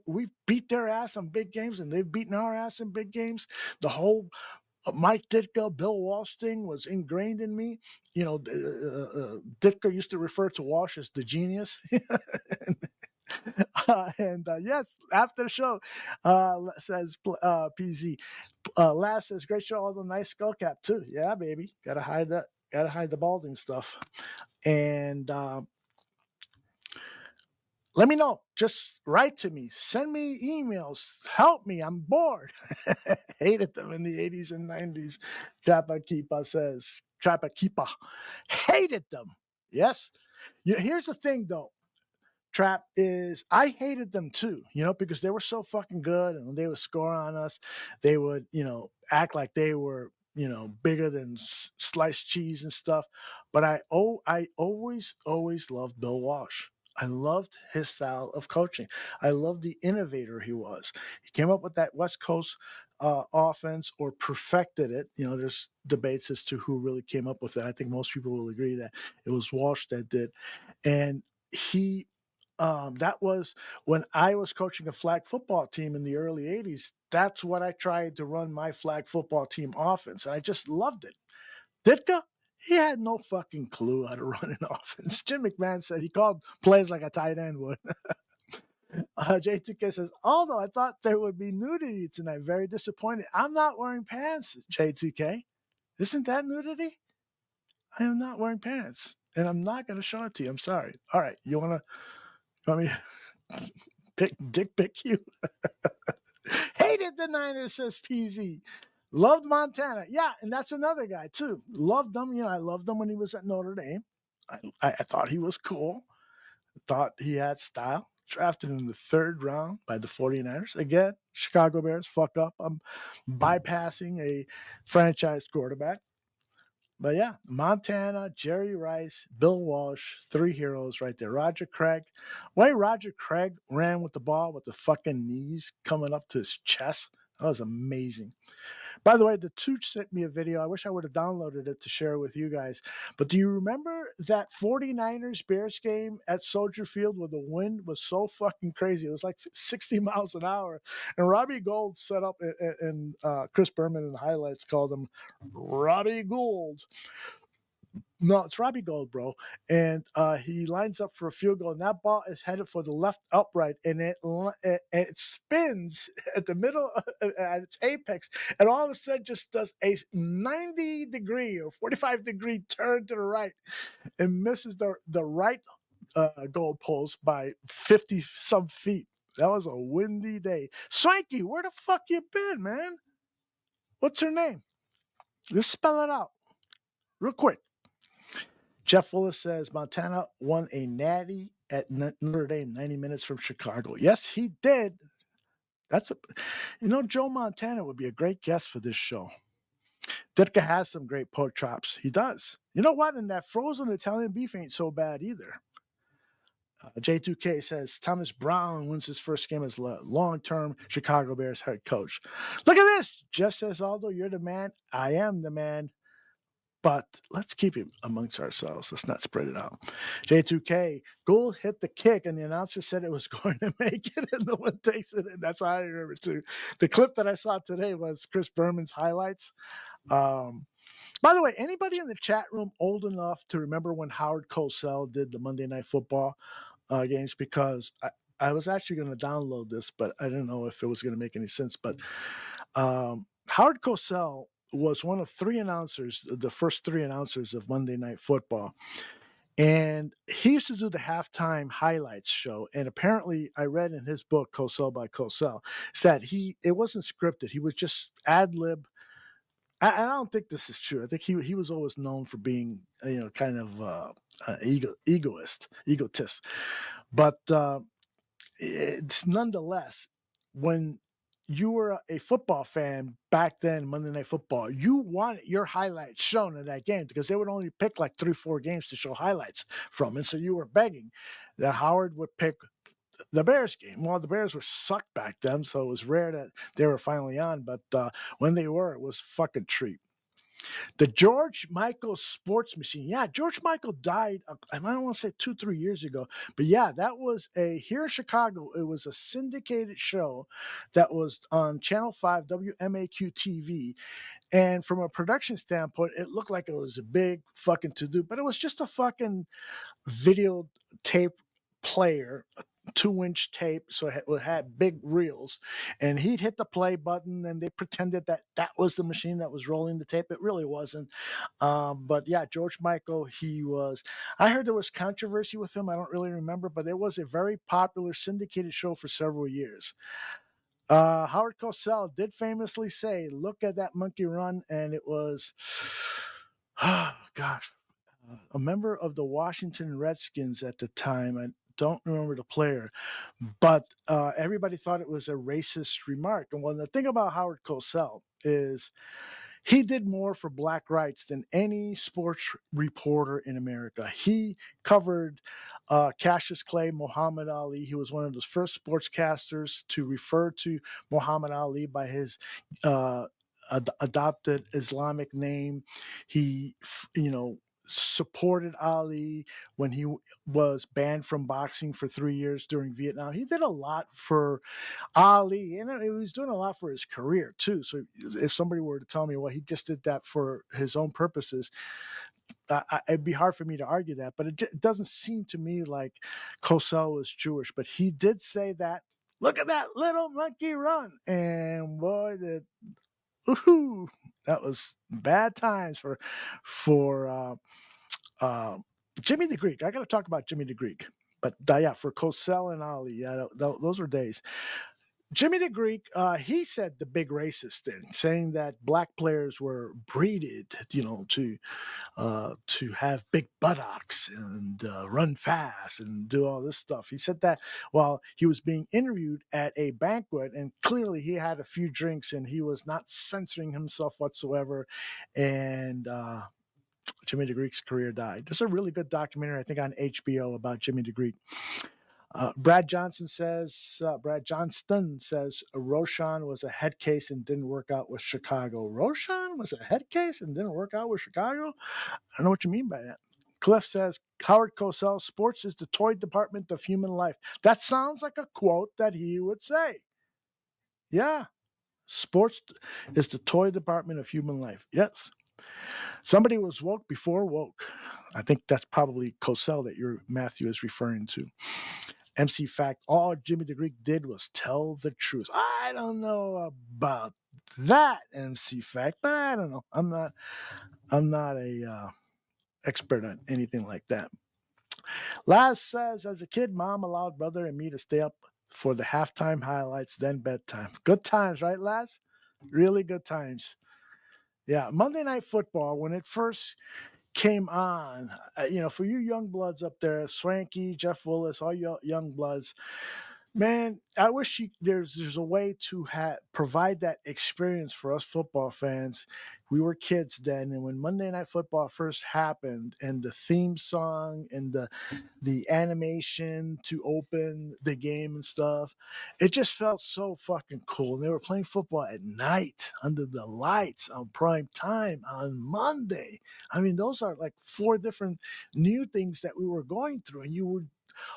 We beat their ass on big games, and they've beaten our ass in big games. The whole Mike Ditka, Bill Walsh thing was ingrained in me. Ditka used to refer to Walsh as the genius. Yes, after the show, says PZ. Last says, great show, all the nice skull cap too. Yeah, baby. Gotta hide the balding stuff. And let me know. Just write to me. Send me emails. Help me. I'm bored. Hated them in the 80s and 90s. Chapaquipa says. Chapaquipa. Hated them. Yes. Here's the thing, though. Trap is, I hated them too, because they were so fucking good, and when they would score on us, they would, act like they were, bigger than sliced cheese and stuff. But I always loved Bill Walsh. I loved his style of coaching. I loved the innovator he was. He came up with that West Coast offense, or perfected it. There's debates as to who really came up with it. I think most people will agree that it was Walsh that did. And he, that was when I was coaching a flag football team in the early 80s. That's what I tried to run my flag football team offense. And I just loved it. Ditka, he had no fucking clue how to run an offense. Jim McMahon said he called plays like a tight end would. J2K says, although I thought there would be nudity tonight, very disappointed. I'm not wearing pants, J2K. Isn't that nudity? I am not wearing pants. And I'm not going to show it to you. I'm sorry. All right. You want me to dick pic you? Hated the Niners, says PZ. Loved Montana. Yeah, and that's another guy, too. Loved him. I loved him when he was at Notre Dame. I thought he was cool. Thought he had style. drafted in the 3rd round by the 49ers. Again, Chicago Bears, fuck up. I'm bypassing a franchise quarterback. But yeah, Montana, Jerry Rice, Bill Walsh, 3 heroes right there. Roger Craig. Way Roger Craig ran with the ball with the fucking knees coming up to his chest. That was amazing. By the way, the Tooch sent me a video. I wish I would have downloaded it to share with you guys. But do you remember that 49ers Bears game at Soldier Field where the wind was so fucking crazy? It was like 60 miles an hour. And Robbie Gould set up, and Chris Berman in the highlights called him Robbie Gould. No, it's Robbie Gould, bro. And he lines up for a field goal, and that ball is headed for the left upright, and it spins at the middle at its apex, and all of a sudden just does a 90-degree or 45-degree turn to the right, and misses the right goal post by 50 some feet. That was a windy day. Swanky, where the fuck you been, man? What's her name? Just spell it out real quick. Jeff Willis says Montana won a natty at Notre Dame 90 minutes from Chicago. Yes, he did. Joe Montana would be a great guest for this show. Ditka has some great pork chops. He does. You know what? And that frozen Italian beef ain't so bad either. J2K says Thomas Brown wins his first game as long-term Chicago Bears head coach. Look at this. Jeff says, Aldo, you're the man. I am the man. But let's keep it amongst ourselves. Let's not spread it out. J2K, Gould hit the kick, and the announcer said it was going to make it, and no one takes it. And that's how I remember it, too. The clip that I saw today was Chris Berman's highlights. By the way, anybody in the chat room old enough to remember when Howard Cosell did the Monday Night Football games? Because I was actually going to download this, but I didn't know if it was going to make any sense. But Howard Cosell was one of 3 announcers, the first 3 announcers of Monday Night Football. And he used to do the halftime highlights show. And apparently I read in his book, Cosell by Cosell, that it wasn't scripted. He was just ad lib. I don't think this is true. I think he was always known for being, kind of egotist. But it's nonetheless, when you were a football fan back then, Monday Night Football, you wanted your highlights shown in that game because they would only pick like 3-4 games to show highlights from. And so you were begging that Howard would pick the Bears game. Well, the Bears were sucked back then, so it was rare that they were finally on. But when they were, it was fucking treat. The George Michael Sports Machine. Yeah, George Michael died, I don't want to say 2-3 years ago, but yeah, that was here in Chicago, it was a syndicated show that was on Channel 5, WMAQ TV. And from a production standpoint, it looked like it was a big fucking to-do, but it was just a fucking video tape player, 2-inch tape, so it had big reels, and he'd hit the play button, and they pretended that was the machine that was rolling the tape. It really wasn't. But yeah, George Michael, I heard there was controversy with him. I don't really remember, but it was a very popular syndicated show for several years. Howard Cosell did famously say, "Look at that monkey run," and it was, oh gosh, a member of the Washington Redskins at the time. I don't remember the player, but everybody thought it was a racist remark. And the thing about Howard Cosell is he did more for black rights than any sports reporter in America. He covered Cassius Clay, Muhammad Ali. He was one of the first sportscasters to refer to Muhammad Ali by his adopted Islamic name. He, supported Ali when he was banned from boxing for 3 years during Vietnam. He did a lot for Ali, and he was doing a lot for his career too. So if somebody were to tell me, well, he just did that for his own purposes, it'd be hard for me to argue that. But it doesn't seem to me like Cosell was Jewish, but he did say that, look at that little monkey run. And boy, that was bad times for Jimmy the Greek. I got to talk about Jimmy the Greek. But yeah, for Cosell and Ali, yeah, those were days. Jimmy the Greek, he said the big racist thing, saying that black players were breeded, to have big buttocks and run fast and do all this stuff. He said that while he was being interviewed at a banquet, and clearly he had a few drinks and he was not censoring himself whatsoever. And Jimmy the Greek's career died. There's a really good documentary, I think, on HBO about Jimmy the Greek. Brad Johnston says, Roshan was a head case and didn't work out with Chicago. Roshan was a head case and didn't work out with Chicago? I don't know what you mean by that. Cliff says, Howard Cosell, sports is the toy department of human life. That sounds like a quote that he would say. Yeah. Sports is the toy department of human life. Yes. Somebody was woke before woke. I think that's probably Cosell that Matthew is referring to. MC Fact, all Jimmy the Greek did was tell the truth. I don't know about that, MC Fact, but I don't know. I'm not a expert on anything like that. Laz says, as a kid, mom allowed brother and me to stay up for the halftime highlights, then bedtime. Good times, right, Laz? Really good times. Yeah, Monday Night Football, when it first came on, for you young bloods up there, Swanky, Jeff Willis, all you young bloods, man, I wish there's a way to provide that experience for us football fans. We were kids then, and when Monday Night Football first happened, and the theme song and the animation to open the game and stuff, it just felt so fucking cool. And they were playing football at night under the lights on prime time on Monday. I mean, those are like 4 different new things that we were going through, and you would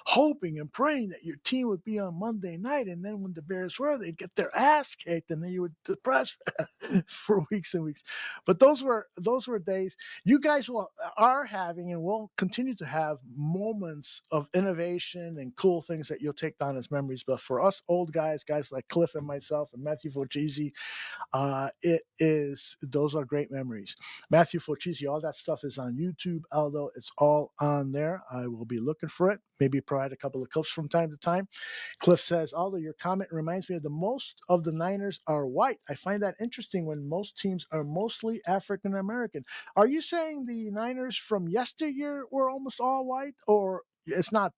hoping and praying that your team would be on Monday night, and then when the Bears were, they'd get their ass kicked, and then you were depressed for weeks and weeks. But those were days. You guys are having and will continue to have moments of innovation and cool things that you'll take down as memories. But for us old guys like Cliff and myself and Matthew Fochese, those are great memories. Matthew Fochese, all that stuff is on YouTube, Aldo. It's all on there. I will be looking for it. Maybe provide a couple of clips from time to time. Cliff says, Aldo, your comment reminds me of most of the Niners are white. I find that interesting when most teams are mostly African American. Are you saying the Niners from yesteryear were almost all white? Or it's not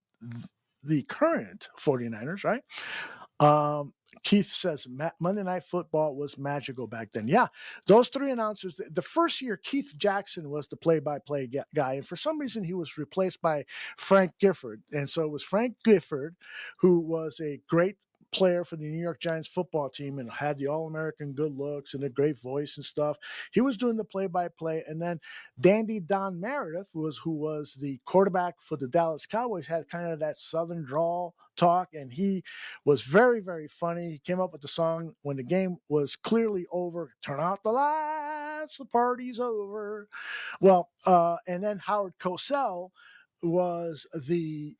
the current 49ers, right? Keith says Monday Night Football was magical back then. Yeah, those 3 announcers. The first year, Keith Jackson was the play-by-play guy, and for some reason, he was replaced by Frank Gifford. And so it was Frank Gifford, who was a great player for the New York Giants football team and had the All-American good looks and a great voice and stuff. He was doing the play-by-play, and then Dandy Don Meredith who was the quarterback for the Dallas Cowboys, had kind of that Southern drawl talk, and he was very, very funny. He came up with the song when the game was clearly over. Turn out the lights, the party's over. Well, and then Howard Cosell was he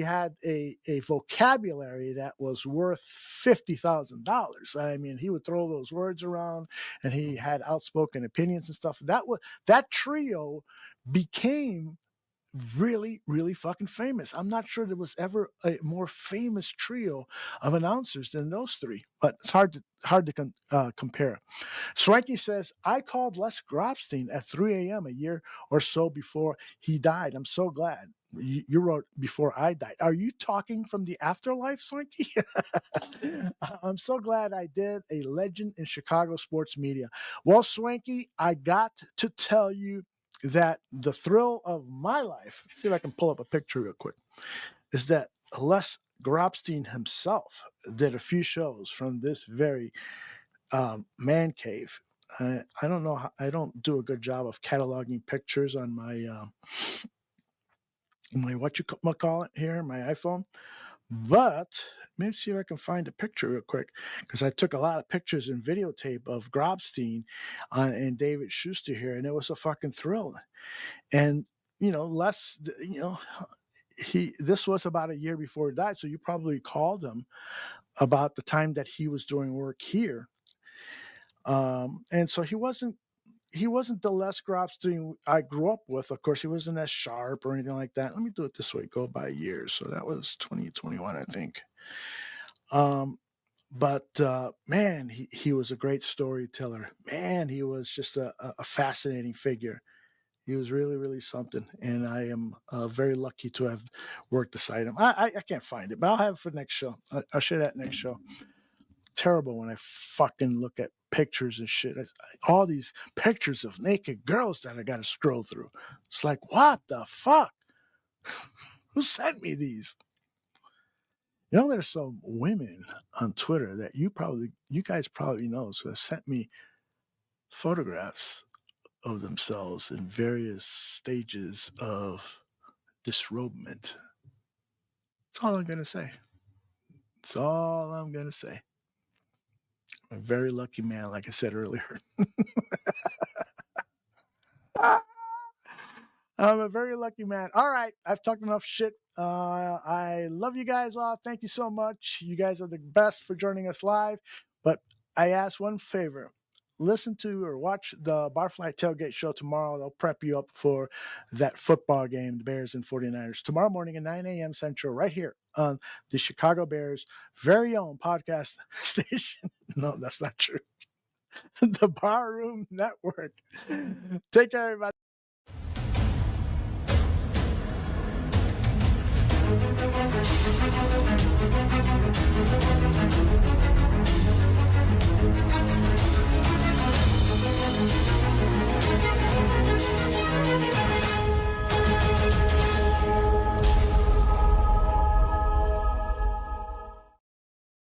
had a vocabulary that was worth $50,000. I mean, he would throw those words around, and he had outspoken opinions and stuff. That trio became really, really fucking famous. I'm not sure there was ever a more famous trio of announcers than those 3, but it's hard to compare. Swanky says, I called Les Grobstein at 3 a.m. a year or so before he died. I'm so glad. You wrote before I died. Are you talking from the afterlife, Swanky? I'm so glad I did. A legend in Chicago sports media. Well, Swanky, I got to tell you that the thrill of my life, see if I can pull up a picture real quick, is that Les Grobstein himself did a few shows from this very man cave. I don't know I don't do a good job of cataloging pictures on my whatchamacallit here, my iPhone. But let me see if I can find a picture real quick, because I took a lot of pictures and videotape of Grobstein and David Schuster here, and it was a fucking thrill. And Les, this was about a year before he died, so you probably called him about the time that he was doing work here. And so he wasn't the Les Grobstein I grew up with. Of course, he wasn't as sharp or anything like that. Let me do it this way, go by years. So that was 2021, I think. But man, he was a great storyteller. Man, he was just a fascinating figure. He was really, really something. And I am very lucky to have worked beside him. I can't find it, but I'll have it for next show. I'll share that next show. Terrible when I fucking look at pictures and shit. All these pictures of naked girls that I got to scroll through. It's like, what the fuck? Who sent me these? You know, there's some women on Twitter that you guys probably know, so they sent me photographs of themselves in various stages of disrobement. That's all I'm going to say. That's all I'm going to say. I'm a very lucky man, like I said earlier. I'm a very lucky man. All right, I've talked enough shit. I love you guys all. Thank you so much. You guys are the best for joining us live. But I ask one favor. Listen to or watch the Barfly Tailgate Show tomorrow. They'll prep you up for that football game, the Bears and 49ers, tomorrow morning at 9 a.m. Central, right here on the Chicago Bears' very own podcast station. No, that's not true. The Barroom Network. Take care, everybody. Thank you.